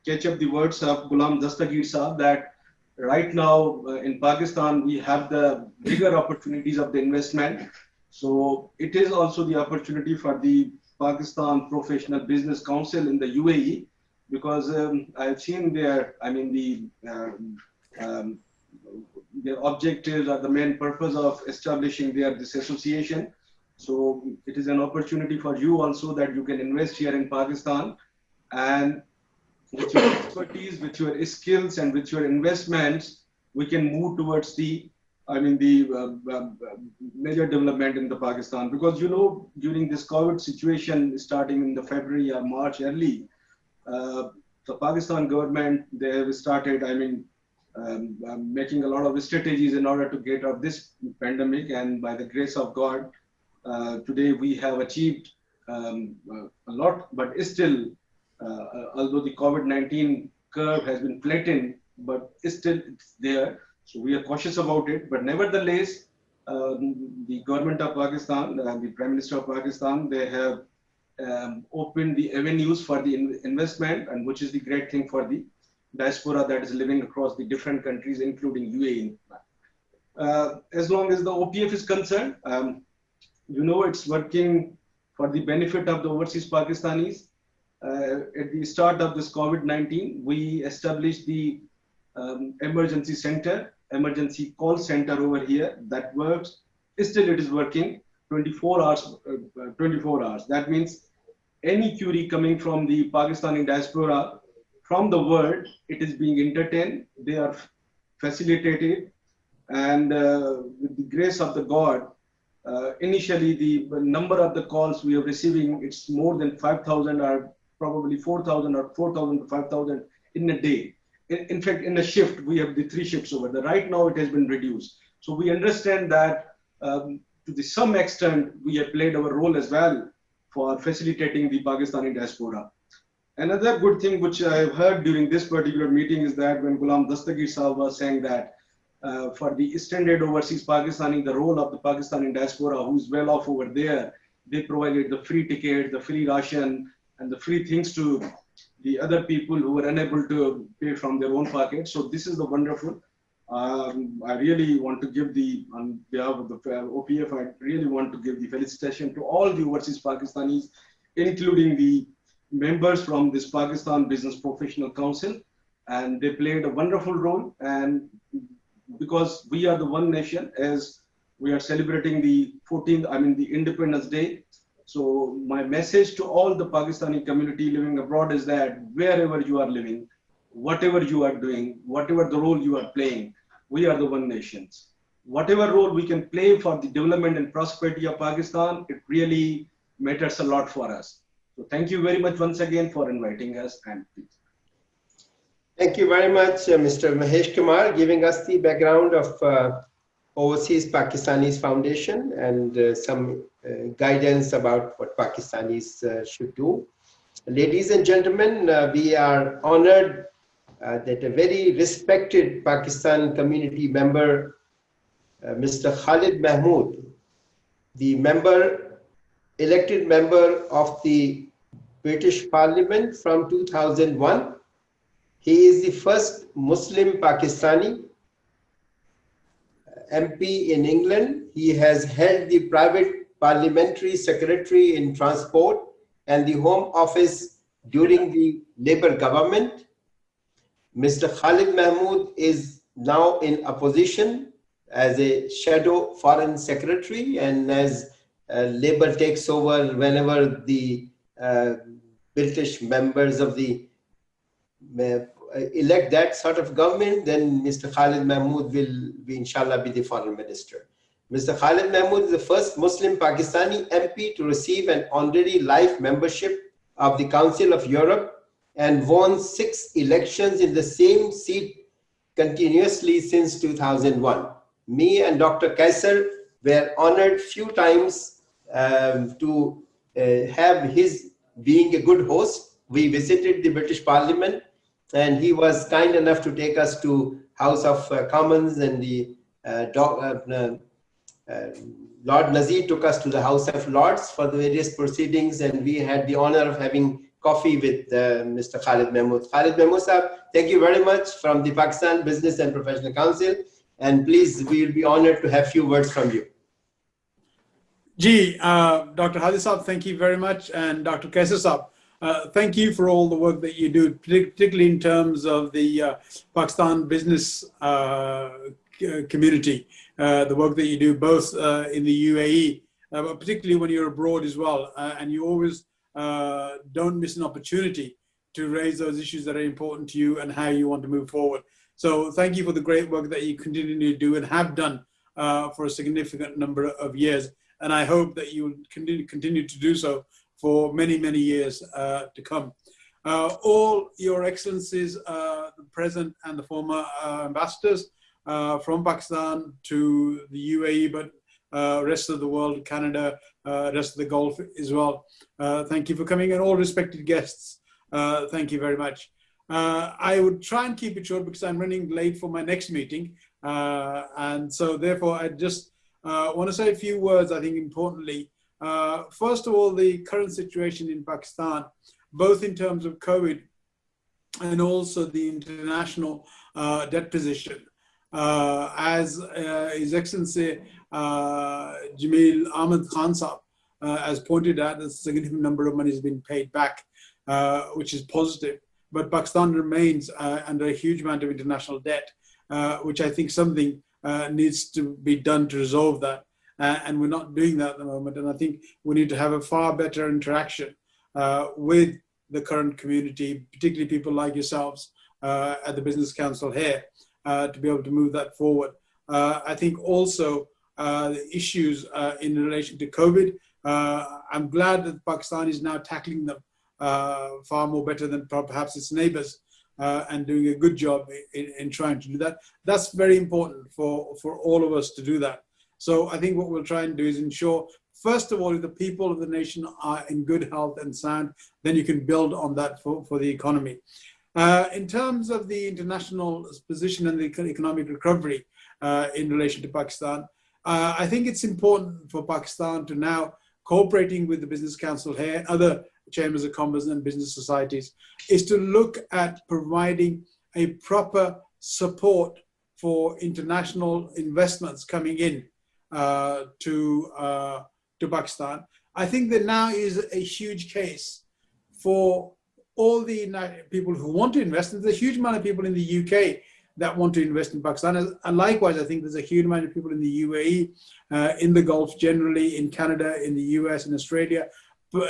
catch up the words of Ghulam Dastgir Saab that right now in Pakistan, we have the bigger opportunities of the investment. So it is also the opportunity for the Pakistan Professional Business Council in the UAE, because I've seen their, their objectives or the main purpose of establishing this association. So it is an opportunity for you also that you can invest here in Pakistan, and with your expertise, with your skills, and with your investments, we can move towards the, major development in the Pakistan. Because during this COVID situation, starting in the February or March early, the Pakistan government, they have started, making a lot of strategies in order to get out of this pandemic. And by the grace of God, today we have achieved a lot, but still, although the COVID-19 curve has been flattened, but still it's there. So we are cautious about it. But nevertheless, the government of Pakistan, the Prime Minister of Pakistan, they have opened the avenues for the investment, and which is the great thing for the diaspora that is living across the different countries, including UAE. As long as the OPF is concerned, it's working for the benefit of the overseas Pakistanis. At the start of this COVID-19, we established the emergency call center over here that works. Still, it is working 24 hours. That means any query coming from the Pakistani diaspora from the world, it is being entertained. They are facilitated, and with the grace of the God, initially the number of the calls we are receiving, it's more than 5,000 or probably 4,000 or 4,000 to 5,000 in a day. In fact, in a shift, we have the 3 shifts over there. Right now, it has been reduced. So we understand that to some extent, we have played our role as well for facilitating the Pakistani diaspora. Another good thing which I have heard during this particular meeting is that when Ghulam Dastgir Sahab was saying that for the extended overseas Pakistani, the role of the Pakistani diaspora who's well off over there, they provided the free ticket, the free ration, and the free things to the other people who were unable to pay from their own pocket. So this is the wonderful. I really want to give on behalf of the OPF, I really want to give the felicitation to all the overseas Pakistanis, including the members from this Pakistan Business Professional Council. And they played a wonderful role. And because we are the one nation, as we are celebrating the 14th, the Independence Day. So my message to all the Pakistani community living abroad is that wherever you are living, whatever you are doing, whatever the role you are playing, we are the one nations. Whatever role we can play for the development and prosperity of Pakistan, it really matters a lot for us. So thank you very much once again for inviting us, and please. Thank you very much, Mr. Mahesh Kumar, giving us the background of Overseas Pakistanis Foundation and some guidance about what Pakistanis should do. Ladies and gentlemen, we are honored that a very respected Pakistan community member, Mr. Khalid Mahmood, the elected member of the British Parliament from 2001. He is the first Muslim Pakistani MP in England. He has held the private parliamentary secretary in transport and the Home Office during the Labour government. Mr. Khalid Mahmood is now in opposition as a shadow foreign secretary, and as Labour takes over whenever the British members of the elect that sort of government, then Mr. Khalid Mahmood will be, inshallah, be the foreign minister. Mr. Khalid Mahmood is the first Muslim Pakistani MP to receive an honorary life membership of the Council of Europe and won 6 elections in the same seat continuously since 2001. Me and Dr. Qaiser were honored few times to have his being a good host. We visited the British Parliament, and he was kind enough to take us to House of Commons, and the Lord Nazir took us to the House of Lords for the various proceedings, and we had the honor of having coffee with Mr. Khalid Mahmood. Khalid Mahmood sahab, thank you very much from the Pakistan Business and Professional Council, and please, we will be honored to have few words from you. Dr. Khalid sahab, thank you very much, and Dr. Qaiser sahab, thank you for all the work that you do, particularly in terms of the Pakistan business community, the work that you do both in the UAE, but particularly when you're abroad as well, and you always don't miss an opportunity to raise those issues that are important to you and how you want to move forward. So thank you for the great work that you continue to do and have done for a significant number of years. And I hope that you will continue to do so for many, many years to come. All your excellencies, the present and the former ambassadors from Pakistan to the UAE, but rest of the world, Canada, rest of the Gulf as well. Thank you for coming, and all respected guests. Thank you very much. I would try and keep it short because I'm running late for my next meeting. And so therefore I just want to say a few words, I think importantly. First of all, the current situation in Pakistan, both in terms of COVID and also the international debt position. As His Excellency Jamil Ahmed Khan Sahab has pointed out, a significant number of money has been paid back, which is positive. But Pakistan remains under a huge amount of international debt, which I think something needs to be done to resolve that. And we're not doing that at the moment. And I think we need to have a far better interaction with the current community, particularly people like yourselves at the Business Council here, to be able to move that forward. I think also the issues in relation to COVID, I'm glad that Pakistan is now tackling them far more better than perhaps its neighbors, and doing a good job in trying to do that. That's very important for all of us to do that. So I think what we'll try and do is ensure, first of all, if the people of the nation are in good health and sound, then you can build on that for the economy. In terms of the international position and the economic recovery in relation to Pakistan, I think it's important for Pakistan to now, cooperating with the Business Council here, other chambers of commerce and business societies, is to look at providing a proper support for international investments coming in to Pakistan. I think that now is a huge case for all the people who want to invest. There's a huge amount of people in the UK that want to invest in Pakistan. And likewise, I think there's a huge amount of people in the UAE, in the Gulf generally, in Canada, in the US, in Australia,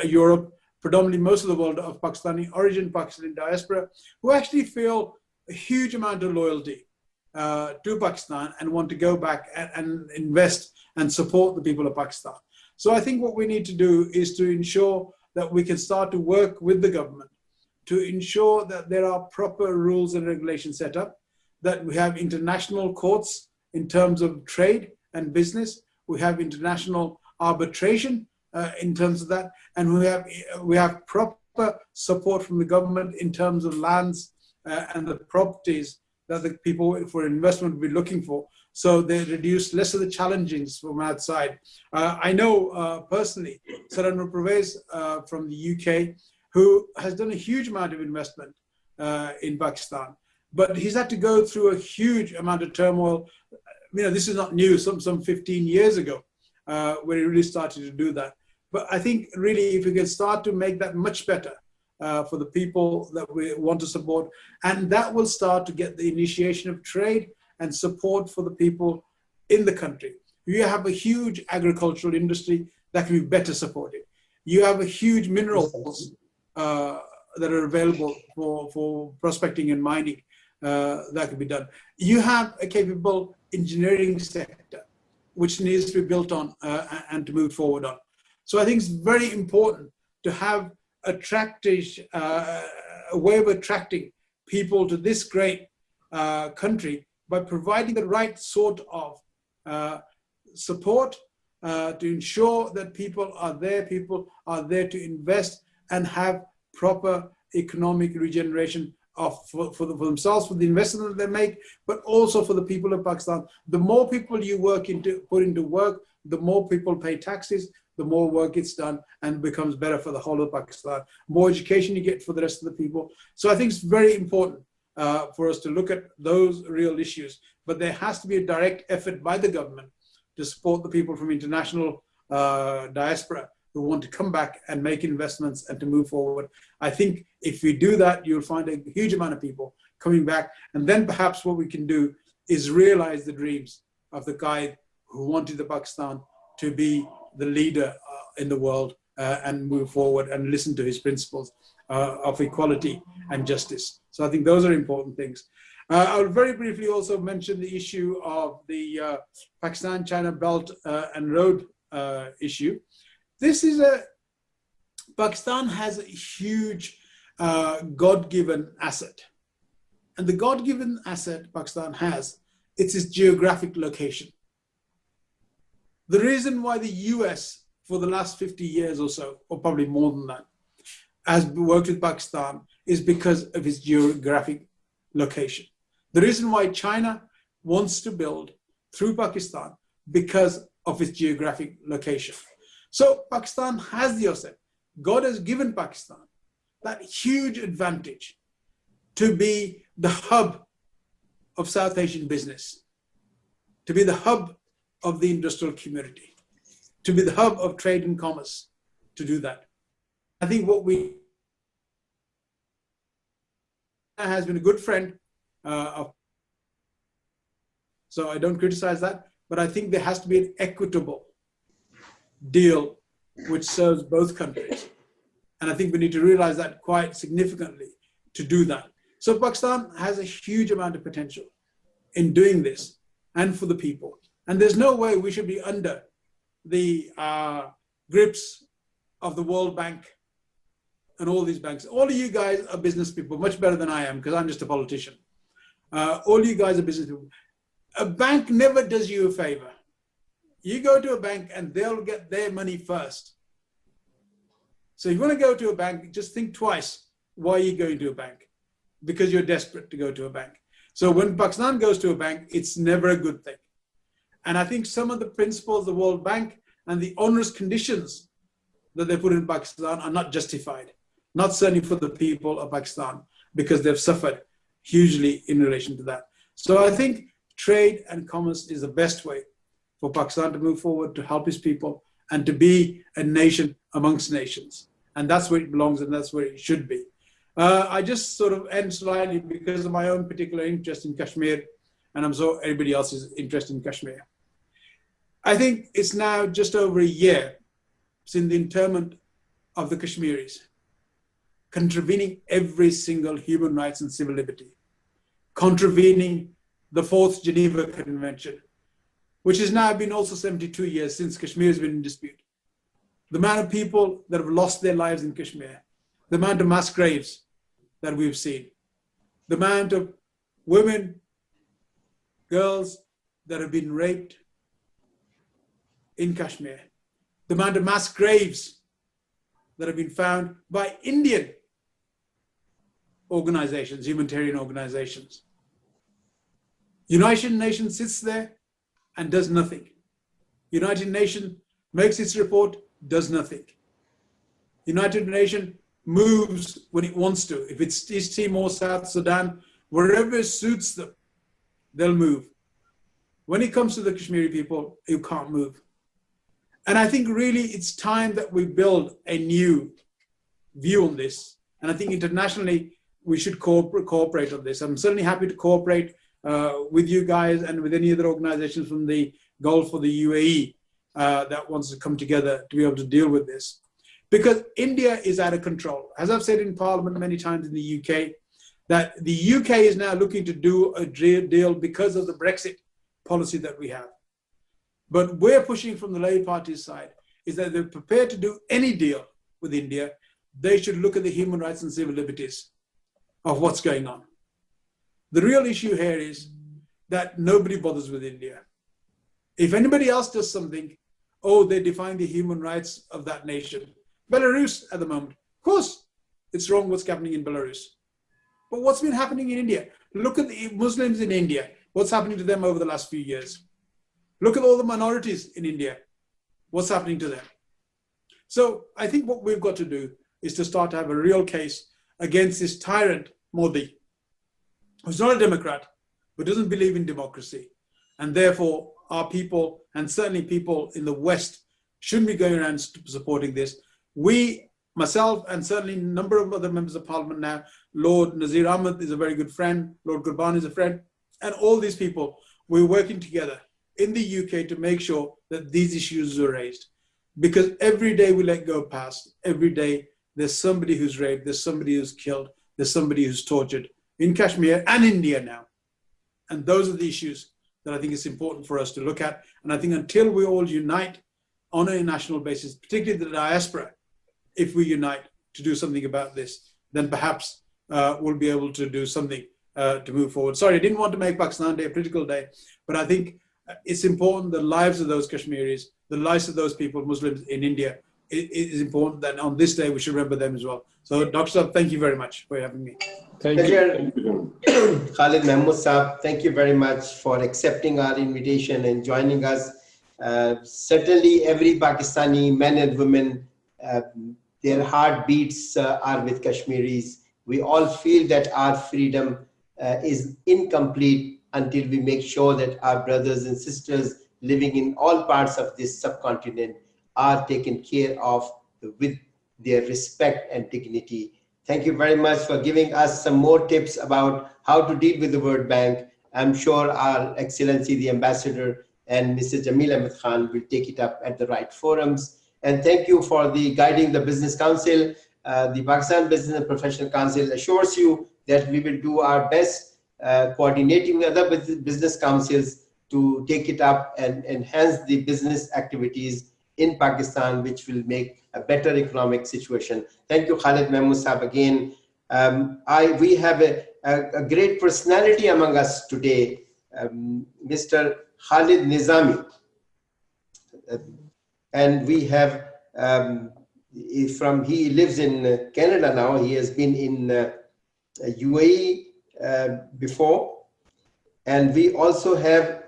Europe, predominantly most of the world of Pakistani origin, Pakistani diaspora, who actually feel a huge amount of loyalty to Pakistan and want to go back and invest and support the people of Pakistan. So I think what we need to do is to ensure that we can start to work with the government to ensure that there are proper rules and regulations set up, that we have international courts in terms of trade and business, we have international arbitration in terms of that, and we have proper support from the government in terms of lands and the properties that the people for investment will be looking for, so they reduce less of the challenges from outside. I know personally Saranur Pervez from the UK, who has done a huge amount of investment in Pakistan, but he's had to go through a huge amount of turmoil. You know, this is not new, some 15 years ago, where he really started to do that. But I think really if we can start to make that much better for the people that we want to support, and that will start to get the initiation of trade and support for the people in the country. You have a huge agricultural industry that can be better supported. You have a huge minerals that are available for prospecting and mining that can be done. You have a capable engineering sector which needs to be built on and to move forward on. So I think it's very important to have a way of attracting people to this great country by providing the right sort of support to ensure that people are there to invest and have proper economic regeneration for themselves, for the investment that they make, but also for the people of Pakistan. The more people you put into work, the more people pay taxes, the more work gets done and becomes better for the whole of Pakistan. More education you get for the rest of the people. So I think it's very important for us to look at those real issues, but there has to be a direct effort by the government to support the people from international diaspora who want to come back and make investments and to move forward. I think if we do that, you'll find a huge amount of people coming back. And then perhaps what we can do is realize the dreams of the guy who wanted the Pakistan to be the leader in the world and move forward and listen to his principles of equality and justice. So I think those are important things. I'll very briefly also mention the issue of the Pakistan-China Belt and Road issue. Pakistan has a huge God-given asset. And the God-given asset Pakistan has, it's its geographic location. The reason why the US for the last 50 years or so, or probably more than that, has worked with Pakistan is because of its geographic location. The reason why China wants to build through Pakistan because of its geographic location. So Pakistan has the asset. God has given Pakistan that huge advantage to be the hub of South Asian business, to be the hub of the industrial community, to be the hub of trade and commerce, to do that. I think what we has been a good friend so I don't criticize that, but I think there has to be an equitable deal which serves both countries. And I think we need to realize that quite significantly to do that. So Pakistan has a huge amount of potential in doing this and for the people. And there's no way we should be under the grips of the World Bank and all these banks. All of you guys are business people, much better than I am, because I'm just a politician. All you guys are business people. A bank never does you a favor. You go to a bank and they'll get their money first. So if you want to go to a bank, just think twice why you're going to a bank. Because you're desperate to go to a bank. So when Pakistan goes to a bank, it's never a good thing. And I think some of the principles of the World Bank and the onerous conditions that they put in Pakistan are not justified. Not certainly for the people of Pakistan, because they've suffered hugely in relation to that. So I think trade and commerce is the best way for Pakistan to move forward, to help its people, and to be a nation amongst nations. And that's where it belongs, and that's where it should be. I just sort of end slightly because of my own particular interest in Kashmir, and I'm sure everybody else's interest in Kashmir. I think it's now just over a year since the internment of the Kashmiris, contravening every single human rights and civil liberty, contravening the 4th Geneva Convention, which has now been also 72 years since Kashmir has been in dispute. The amount of people that have lost their lives in Kashmir, the amount of mass graves that we've seen, the amount of women, girls that have been raped in Kashmir, the amount of mass graves that have been found by Indian organizations, humanitarian organizations. United Nations sits there and does nothing. United Nations makes its report, does nothing. United Nations moves when it wants to. If it's East Timor, South Sudan, wherever it suits them, they'll move. When it comes to the Kashmiri people, you can't move. And I think really it's time that we build a new view on this. And I think internationally, we should cooperate on this. I'm certainly happy to cooperate with you guys and with any other organizations from the Gulf or the UAE that wants to come together to be able to deal with this. Because India is out of control. As I've said in Parliament many times in the UK, that the UK is now looking to do a deal because of the Brexit policy that we have. But we're pushing from the Labour Party's side is that they're prepared to do any deal with India. They should look at the human rights and civil liberties of what's going on. The real issue here is that nobody bothers with India. If anybody else does something, oh, they define the human rights of that nation. Belarus at the moment, of course, it's wrong what's happening in Belarus. But what's been happening in India? Look at the Muslims in India. What's happening to them over the last few years? Look at all the minorities in India. What's happening to them? So I think what we've got to do is to start to have a real case against this tyrant, Modi, who's not a Democrat, but doesn't believe in democracy. And therefore, our people, and certainly people in the West, shouldn't be going around supporting this. We, myself, and certainly a number of other members of Parliament now, Lord Nazir Ahmed is a very good friend, Lord Ghulam is a friend, and all these people, we're working together in the UK to make sure that these issues are raised. Because every day we let go past, every day there's somebody who's raped, there's somebody who's killed, there's somebody who's tortured in Kashmir and India now. And those are the issues that I think it's important for us to look at. And I think until we all unite on a national basis, particularly the diaspora, if we unite to do something about this, then perhaps we'll be able to do something to move forward. Sorry, I didn't want to make Pakistan Day a political day, but I think it's important the lives of those Kashmiris, the lives of those people, Muslims in India, it is important that on this day we should remember them as well. So Dr. Saab, thank you very much for having me. Thank you. Khalid Mahmood Saab, thank you very much for accepting our invitation and joining us. Certainly every Pakistani men and women, their heartbeats are with Kashmiris. We all feel that our freedom is incomplete until we make sure that our brothers and sisters living in all parts of this subcontinent are taken care of with their respect and dignity. Thank you very much for giving us some more tips about how to deal with the World Bank. I'm sure our Excellency, the Ambassador, and Mr. Jamil Ahmed Khan will take it up at the right forums. And thank you for the guiding the Business Council. The Pakistan Business and Professional Council assures you that we will do our best coordinating with other business councils to take it up and enhance the business activities in Pakistan, which will make a better economic situation. Thank you, Khalid Mahmood Sahab, again. We have a great personality among us today, Mr. Khalid Nizami. And we have, he lives in Canada now. He has been in UAE before. And we also have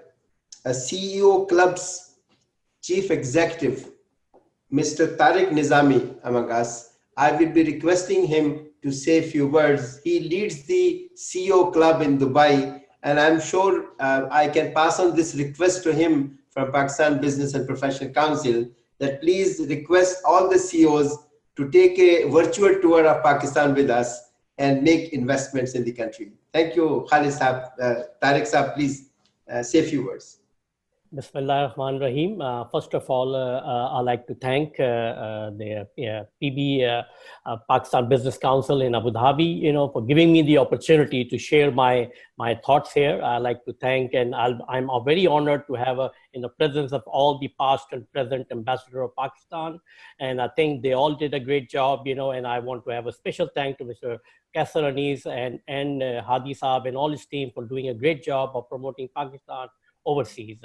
a CEO Club's Chief Executive, Mr. Tariq Nizami among us. I will be requesting him to say a few words. He leads the CEO Club in Dubai, and I'm sure I can pass on this request to him from Pakistan Business and Professional Council that please request all the CEOs to take a virtual tour of Pakistan with us and make investments in the country. Thank you, Khalid Saab. Tariq Saab, please say a few words. Bismillah ar-Rahman Rahim. First of all, I'd like to thank the Pakistan Business Council in Abu Dhabi, for giving me the opportunity to share my thoughts here. I'd like to thank, and I'm very honored to have in the presence of all the past and present ambassador of Pakistan. And I think they all did a great job, and I want to have a special thank to Mr. Qaiser Anis and Hadi Saab and all his team for doing a great job of promoting Pakistan overseas.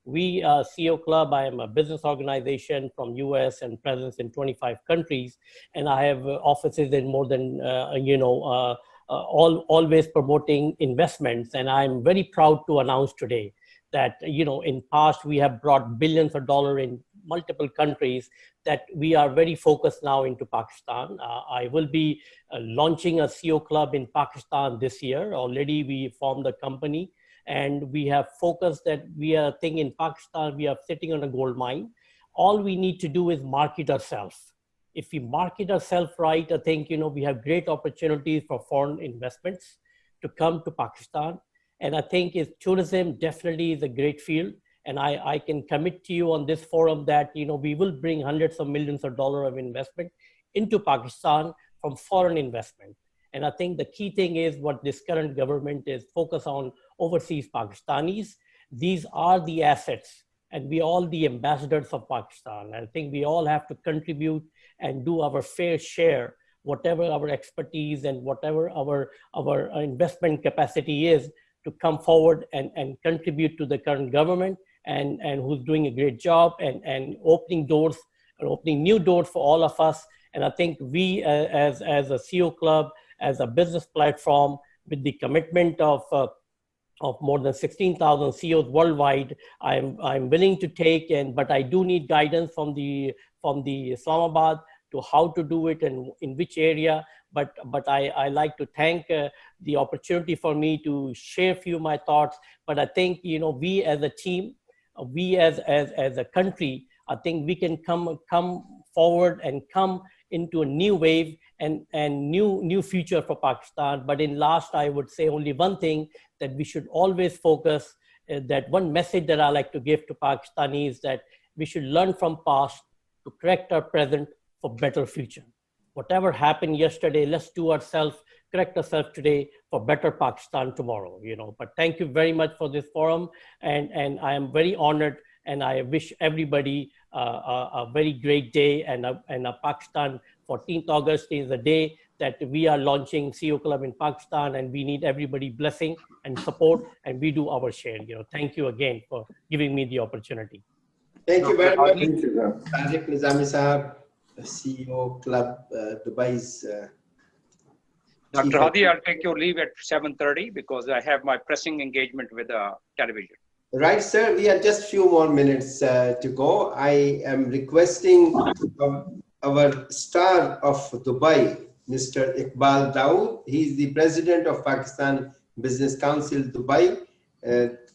We, CEO Club, I am a business organization from US and presence in 25 countries. And I have offices in more than, always promoting investments. And I'm very proud to announce today that, in past, we have brought billions of dollars in multiple countries, that we are very focused now into Pakistan. I will be launching a CEO Club in Pakistan this year. Already we formed a company. And we have focused that we are thinking in Pakistan, we are sitting on a gold mine. All we need to do is market ourselves. If we market ourselves right, I think, we have great opportunities for foreign investments to come to Pakistan. And I think tourism definitely is a great field. And I can commit to you on this forum that, we will bring hundreds of millions of dollars of investment into Pakistan from foreign investment. And I think the key thing is what this current government is focused on overseas Pakistanis. These are the assets, and we all the ambassadors of Pakistan. I think we all have to contribute and do our fair share, whatever our expertise and whatever our investment capacity is, to come forward and contribute to the current government and who's doing a great job and opening doors and opening new doors for all of us. And I think we as a CEO Club, as a business platform, with the commitment of more than 16,000 CEOs worldwide, I'm willing to take, but I do need guidance from the Islamabad to how to do it and in which area. But I like to thank the opportunity for me to share a few of my thoughts. But I think, we as a team, we as a country, I think we can come forward and come into a new wave and new future for Pakistan. But in last, I would say only one thing, that we should always focus, that one message that I like to give to Pakistanis, that we should learn from past to correct our present for better future. Whatever happened yesterday, let's do ourselves, correct ourselves today for better Pakistan tomorrow, But thank you very much for this forum. And I am very honored, and I wish everybody a very great day. And a Pakistan 14th August is the day that we are launching CEO Club in Pakistan, and we need everybody blessing and support, and we do our share. Thank you again for giving me the opportunity. Thank you very much, Tariq Nizami Sahab, CEO Club Dubai's. Dr. Hadi, I'll take your leave at 7:30 because I have my pressing engagement with television. Right, sir. We have just few more minutes to go. I am requesting our star of Dubai, Mr. Iqbal Dawood. He is the president of Pakistan Business Council Dubai.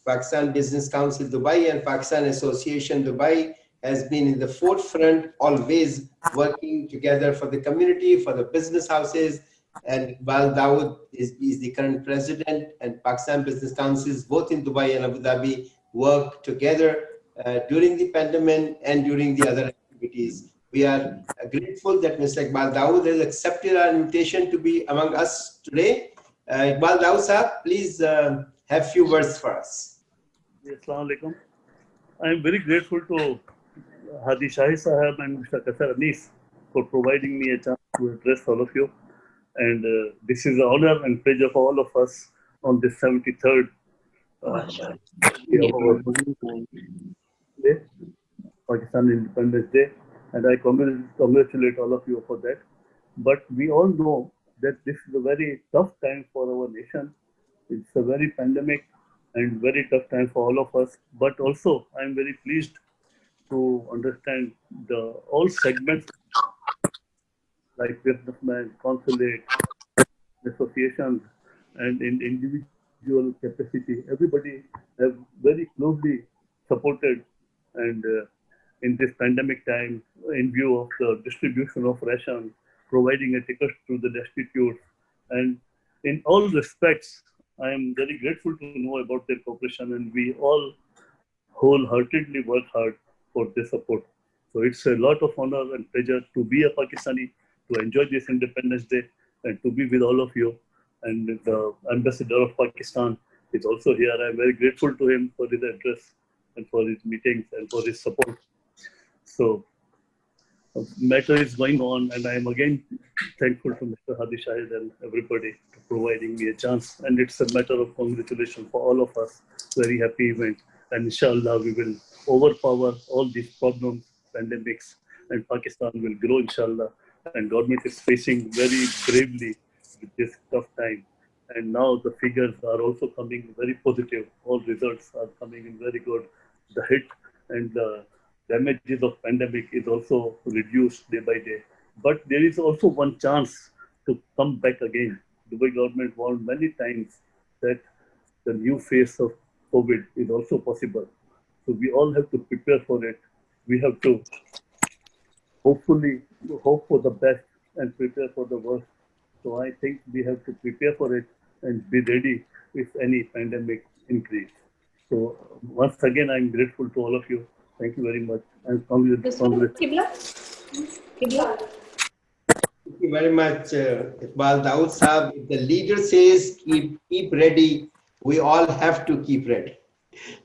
Pakistan Business Council Dubai and Pakistan Association Dubai has been in the forefront, always working together for the community, for the business houses. And Iqbal Dawood is the current president, and Pakistan Business Councils, both in Dubai and Abu Dhabi, work together during the pandemic and during the other activities. We are grateful that Mr. Iqbal Dawood has accepted our invitation to be among us today. Iqbal Dawood Sahab, please have few words for us. Assalamu alaikum. I am very grateful to Hadi Shahi Sahab and Mr. Qaiser Anis for providing me a chance to address all of you. And this is an honor and pleasure for all of us on this 73rd day of our day, Pakistan Independence Day. And I congratulate all of you for that. But we all know that this is a very tough time for our nation. It's a very pandemic and very tough time for all of us. But also, I'm very pleased to understand all segments like businessmen, consulate, associations, and in individual capacity. Everybody have very closely supported and in this pandemic time, in view of the distribution of rations, providing a ticket to the destitute, and in all respects, I am very grateful to know about their cooperation, and we all wholeheartedly work hard for their support. So it's a lot of honor and pleasure to be a Pakistani, to enjoy this Independence Day, and to be with all of you. And the Ambassador of Pakistan is also here. I'm very grateful to him for his address and for his meetings and for his support. So matter is going on, and I am again thankful to Mr. Hadi Shahid and everybody for providing me a chance. And it's a matter of congratulations for all of us. Very happy event. And inshallah, we will overpower all these problems, pandemics, and Pakistan will grow, inshallah. And government is facing very bravely with this tough time. And now the figures are also coming very positive. All results are coming in very good. The hit and the damages of pandemic is also reduced day by day. But there is also one chance to come back again. Dubai government warned many times that the new phase of COVID is also possible. So we all have to prepare for it. We have to hopefully hope for the best and prepare for the worst. So I think we have to prepare for it and be ready if any pandemic increase. So once again, I'm grateful to all of you. Thank you very much. And congratulations. Thank you very much, Iqbal. Dawood Saab, if the leader says keep ready, we all have to keep ready.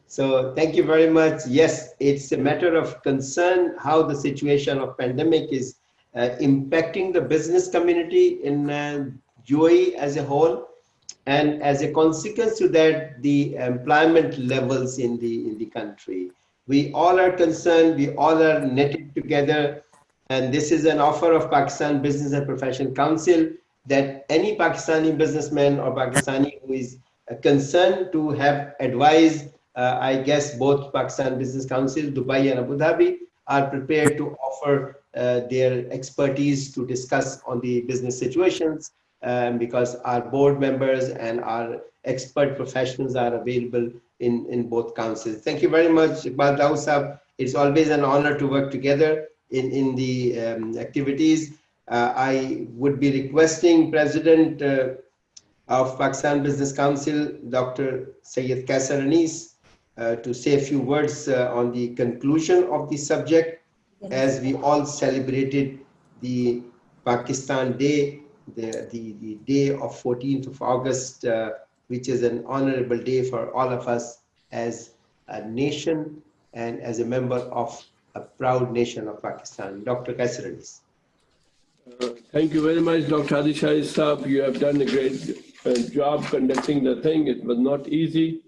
So thank you very much. Yes, it's a matter of concern how the situation of pandemic is impacting the business community in UAE as a whole, and as a consequence to that, the employment levels in the country. We all are concerned. We all are knitted together. And this is an offer of Pakistan Business and Professional Council that any Pakistani businessman or Pakistani who is concerned to have advised, I guess both Pakistan Business Council, Dubai and Abu Dhabi are prepared to offer their expertise to discuss on the business situations because our board members and our expert professionals are available in both councils. Thank you very much, Iqbal Dawood Saab. It's always an honor to work together in the activities. I would be requesting President of Pakistan Business Council, Dr. Qaiser Anis, to say a few words on the conclusion of the subject as we all celebrated the Pakistan Day, the day of 14th of August, which is an honorable day for all of us as a nation and as a member of a proud nation of Pakistan. Dr. Qaiser Anis. Thank you very much, Dr. Hadi Shahid Saab. You have done a great job conducting the thing. It was not easy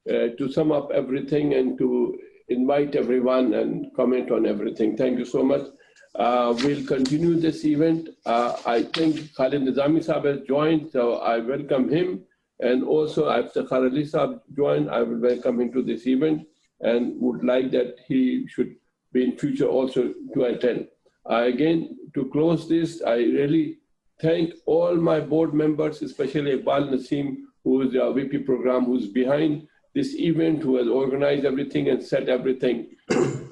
to sum up everything and to invite everyone and comment on everything. Thank you so much. We'll continue this event. I think Khalid Nizami Saab has joined, so I welcome him. And also, after Khalid Saab joined, I will welcome him to this event and would like that he should be in future also to attend. Again, to close this, I really thank all my board members, especially Iqbal Nasim, who is the VP program, who's behind this event, who has organized everything and set everything.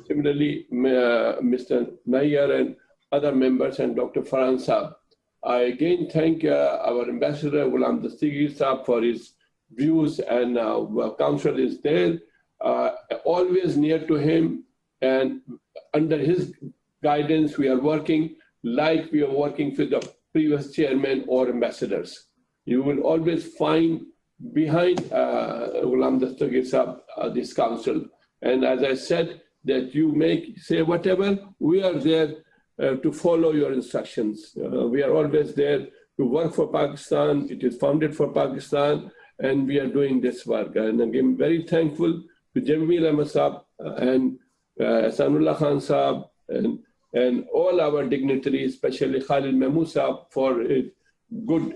Similarly, Mr. Nayyar and other members and Dr. Farhan Saab. I again thank our ambassador, Ghulam Dastgir Saab, for his views, and council is there, always near to him, and under his guidance, we are working like we are working with the previous chairman or ambassadors. You will always find behind Ghulam Dastgir Saab this council. And as I said, that you say whatever, we are there to follow your instructions. We are always there to work for Pakistan. It is founded for Pakistan, and we are doing this work. And I'm very thankful to Jamil Ahmed Saab and Ahsanullah Khan Saab and all our dignitaries, especially Khalid Mahmood Saab, for good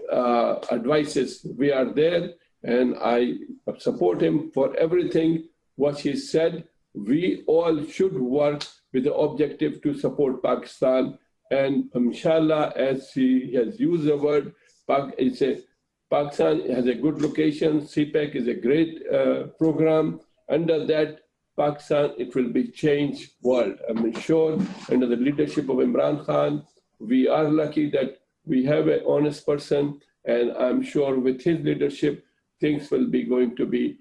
advices. We are there, and I support him for everything what he said. We all should work with the objective to support Pakistan. And inshallah, as he has used the word, Pakistan has a good location. CPEC is a great program. Under that, Pakistan, it will be changed world. I'm sure under the leadership of Imran Khan, we are lucky that we have an honest person, and I'm sure with his leadership, things will be going to be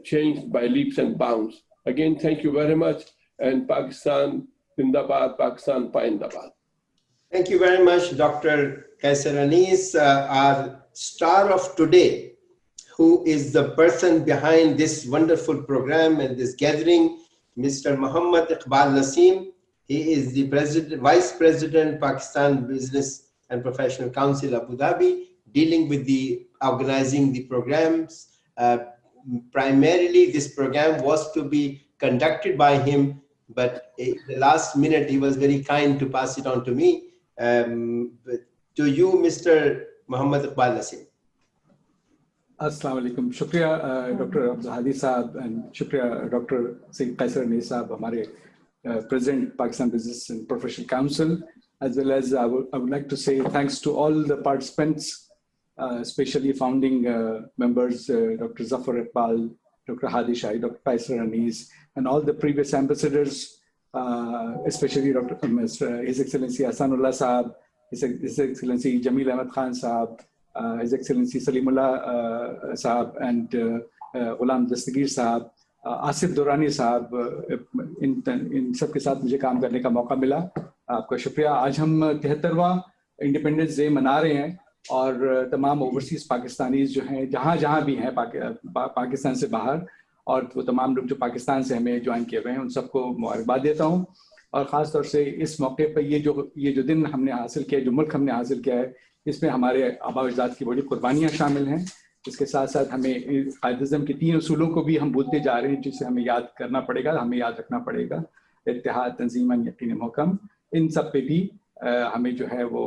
changed by leaps and bounds. Again, thank you very much, and Pakistan Zindabad, Pakistan Paindabad. Thank you very much, Dr. Qaiser Anis, our star of today, who is the person behind this wonderful program and this gathering, Mr. Muhammad Iqbal Nasim. He is the Vice President, Pakistan Business and Professional Council, Abu Dhabi, dealing with the organizing the programs. Primarily, this program was to be conducted by him, but at the last minute, he was very kind to pass it on to me. To you, Mr. Muhammad Iqbal Nasim. Assalamu alaikum. Shukriya, Dr. Abdul Hadi Saab, and Shukriya, Dr. Qaiser Anis Saab, Hamare President, Pakistan Business and Professional Council, as well as I would like to say thanks to all the participants, especially founding members, Dr. Zafar Iqbal, Dr. Hadi Shai, Dr. Qaiser Anis, and all the previous ambassadors, especially His Excellency Ahsanullah Saab, His Excellency Jamil Ahmed Khan Saab, His Excellency Salimullah Saab, and Ghulam Dastgir Saab, Asif Durrani Saab, in सब के साथ मुझे काम करने का मौका मिला. आपका शुक्रिया. आज हम 73वां इंडिपेंडेंस डे मना रहे हैं, और तमाम ओवरसीज पाकिस्तानीज जो हैं जहाँ भी हैं पाकिस्तान से बाहर, और वो तमाम लोग जो पाकिस्तान से हमें ज्वाइन किए हुए हैं, उन सबको मुबारकबाद देता हूँ. और ख़ास तौर से इस मौके पर ये जो दिन हमने हासिल किया, जो मुल्क हमने हासिल किया है, इसमें हमारे आबा अजदाद की बड़ी कुर्बानियाँ शामिल हैं. इसके साथ साथ हमें कायदे-ए-आज़म के 3 उसूलों को भी हम भूलते जा रहे हैं, जिसे हमें याद करना पड़ेगा, हमें याद रखना पड़ेगा. इत्तेहाद, तंज़ीम, यकीन, मुहकम, इन सब पे भी हमें जो है वो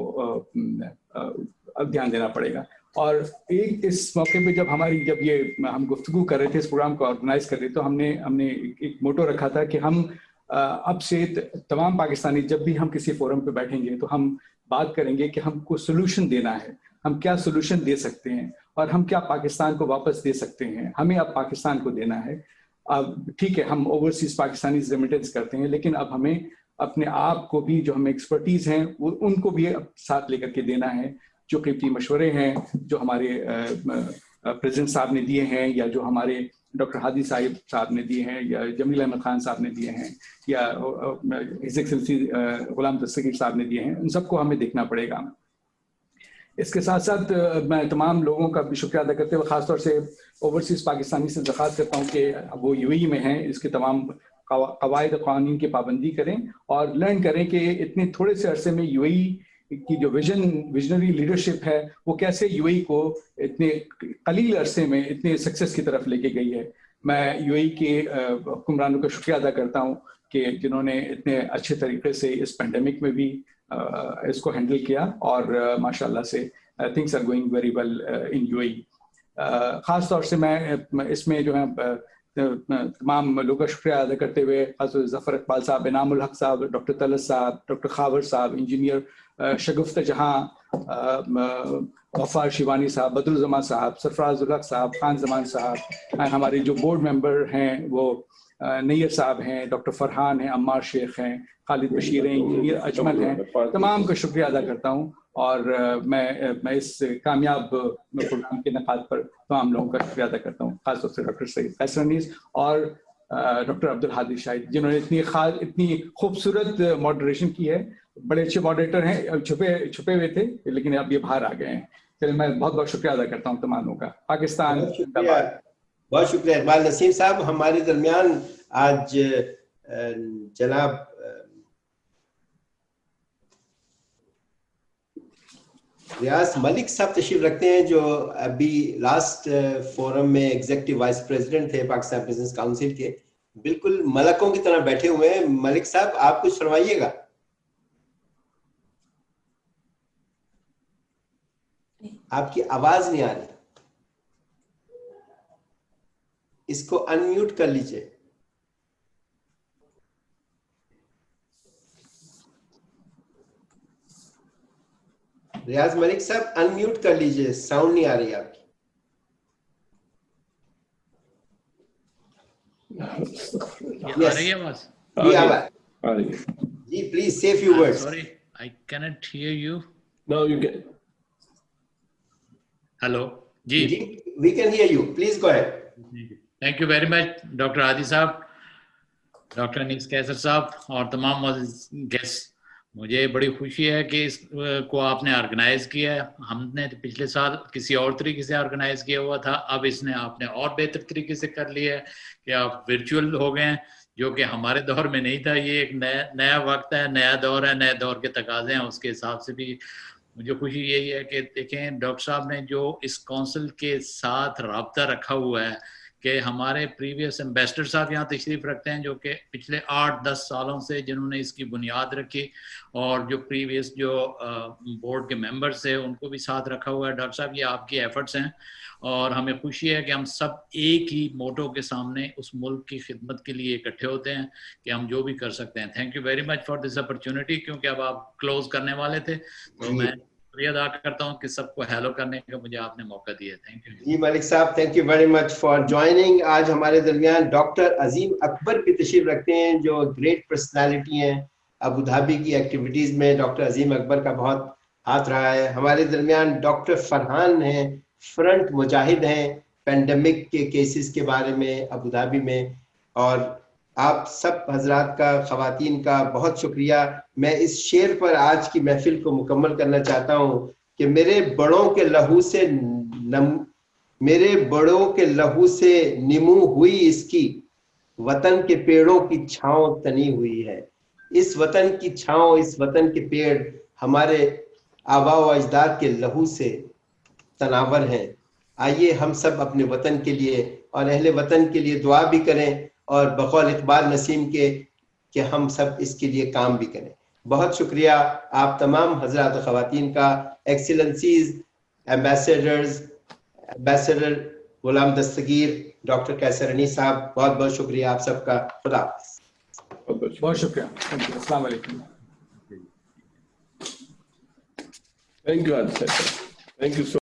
ध्यान देना पड़ेगा. और इस मौके पे जब हम गुफ्तगू कर रहे थे, इस प्रोग्राम को ऑर्गेनाइज कर रहे थे, तो हमने एक मोटो रखा था कि हम अब से तमाम पाकिस्तानी जब भी हम किसी फोरम पे बैठेंगे तो हम बात करेंगे कि हमको सोल्यूशन देना है, हम क्या सोल्यूशन दे सकते हैं, और हम क्या पाकिस्तान को वापस दे सकते हैं. हमें अब पाकिस्तान को देना है. अब ठीक है, हम ओवरसीज पाकिस्तानी रेमिटेंस करते हैं, लेकिन अब हमें अपने आप को भी, जो हमें एक्सपर्टीज़ हैं, उनको भी अब साथ लेकर के देना है. जो कीमती मशवरे हैं जो हमारे प्रेसिडेंट साहब ने दिए हैं, या जो हमारे डॉक्टर हादी साहब ने दिए हैं, या जमील अहमद खान साहब ने दिए हैं, या हिज एक्सेलेंसी गुलाम दस्तगीर साहब ने दिए हैं, उन सबको हमें देखना पड़ेगा. इसके साथ साथ मैं तमाम लोगों का भी शुक्रिया अदा करते हुए ख़ासतौर से ओवरसीज़ पाकिस्तानी से दरख्वास्त करता हूँ कि वो यूएई में हैं, इसके तमाम क़वाइद क़वानीन की पाबंदी करें और लर्न करें कि इतने थोड़े से अरसे में यूएई की जो विजनरी लीडरशिप है, वो कैसे यूएई को इतने कलील अरसे में इतने सक्सेस की तरफ लेके गई है. मैं यूएई के हुक्मरानों का शुक्रिया अदा करता हूँ कि जिन्होंने इतने अच्छे तरीके से इस पेंडेमिक में भी इसको हैंडल किया, और माशाल्लाह से things are going very well in UAE. ख़ास तौर से मैं इसमें जो है तमाम लोगों का शुक्रिया अदा करते हुए ज़फ़र इक़बाल साहब, इनामुल हक साहब, डॉक्टर तलत साहब, डॉक्टर खावर साहब, इंजीनियर शगुफ्ता जहाँ, वफ़ार शिवानी साहब, बदरुज़्ज़मान साहब, सरफराज उल हक साहब, खान ज़मान साहब, हमारे जो बोर्ड मेंबर हैं वो नैयर साहब हैं, डॉक्टर फरहान हैं, अम्मार शेख हैं, खालिद बशीर हैं, इंजीनियर अजमल हैं. तमाम का शुक्रिया अदा करता हूँ, और मैं इस कामयाब प्रोग्राम के नक़ाद पर तमाम लोगों का शुक्रिया अदा करता हूँ, ख़ासतौर से डॉक्टर क़ैसर अनीस और डॉक्टर अब्दुल हादी शाहिद, जिन्होंने इतनी खूबसूरत मॉडरेशन की है. बड़े अच्छे मॉडरेटर हैं, छुपे हुए थे लेकिन अब ये बाहर आ गए हैं. चलिए, मैं बहुत बहुत शुक्रिया अदा करता हूँ तमाम लोगों का. पाकिस्तान बहुत शुक्रिया इकबाल नसीम साहब. हमारे दरमियान आज जनाब रियाज मलिक साहब तशरीफ रखते हैं जो अभी लास्ट फोरम में एग्जीक्यूटिव वाइस प्रेसिडेंट थे पाकिस्तान बिजनेस काउंसिल के, बिल्कुल मलकों की तरह बैठे हुए हैं। मलिक साहब आप कुछ फरमाइएगा। आपकी आवाज नहीं आ रही, इसको अनम्यूट कर लीजिए। रियाज मलिक साहब अनम्यूट कर लीजिए, साउंड नहीं आ रही आपकी। आ रही है आवाज? जी आवाज जी, please say few words. Sorry, I cannot hear you. Now you can. Hello. जी. We can hear you. Please go ahead. Thank you very much, Dr. आदि साहब, डॉक्टर अनीस कैसर साहब और तमाम गेस्ट। मुझे बड़ी खुशी है कि इसको आपने ऑर्गेनाइज किया है। हमने तो पिछले साल किसी और तरीके से ऑर्गेनाइज किया हुआ था, अब इसने आपने और बेहतर तरीके से कर लिया है कि आप वर्चुअल हो गए हैं, जो कि हमारे दौर में नहीं था। ये एक नया वक्त है, नया दौर है, नए दौर के तकाजे हैं। उसके हिसाब से भी मुझे खुशी यही है कि देखें डॉक्टर साहब ने जो इस काउंसिल के साथ राब्ता रखा हुआ है कि हमारे प्रीवियस एम्बेसडर साहब यहाँ तशरीफ रखते हैं, जो कि पिछले 8-10 सालों से जिन्होंने इसकी बुनियाद रखी, और जो प्रीवियस जो बोर्ड के मेंबर्स थे उनको भी साथ रखा हुआ है। डॉक्टर साहब ये आपकी एफर्ट्स हैं और हमें खुशी है कि हम सब एक ही मोटो के सामने उस मुल्क की खिदमत के लिए इकट्ठे होते हैं कि हम जो भी कर सकते हैं। Thank you very much for this opportunity, क्योंकि अब आप क्लोज करने वाले थे तो मैं शुक्रिया अदा करता हूँ कि सबको हेलो करने का मुझे आपने मौका दिया। थैंक यू जी मलिक साहब, thank you very much for joining. आज हमारे दरमियान डॉक्टर अजीम अकबर भी तशरीफ रखते हैं जो ग्रेट पर्सनालिटी हैं। अबू धाबी की एक्टिविटीज में डॉक्टर अजीम अकबर का बहुत हाथ रहा है। हमारे दरमियान डॉक्टर फरहान हैं, फ्रंट मुजाहिद हैं पेंडेमिक के केसेस के बारे में अबू धाबी में। और आप सब हजरात का, खवातीन का बहुत शुक्रिया। मैं इस शेर पर आज की महफिल को मुकम्मल करना चाहता हूँ कि मेरे बड़ों के लहू से निमू हुई इसकी, वतन के पेड़ों की छांव तनी हुई है। इस वतन की छांव, इस वतन के पेड़ हमारे आबा व अजदाद के लहू से तनावर हैं। आइए हम सब अपने वतन के लिए और अहले वतन के लिए दुआ भी करें और बकौल इकबाल नसीम के कि हम सब इसके लिए काम भी करें। बहुत शुक्रिया आप तमाम हजरात ख़वातीन का। एक्सीलेंसीज, एम्बेसडर गुलाम दस्तगीर, डॉक्टर कैसर अनीस साहब, बहुत बहुत शुक्रिया आप सबका। खुदा हाफ़िज़। बहुत शुक्रिया। अस्सलाम वालेकुम। Thank you, Ahsan. Thank you so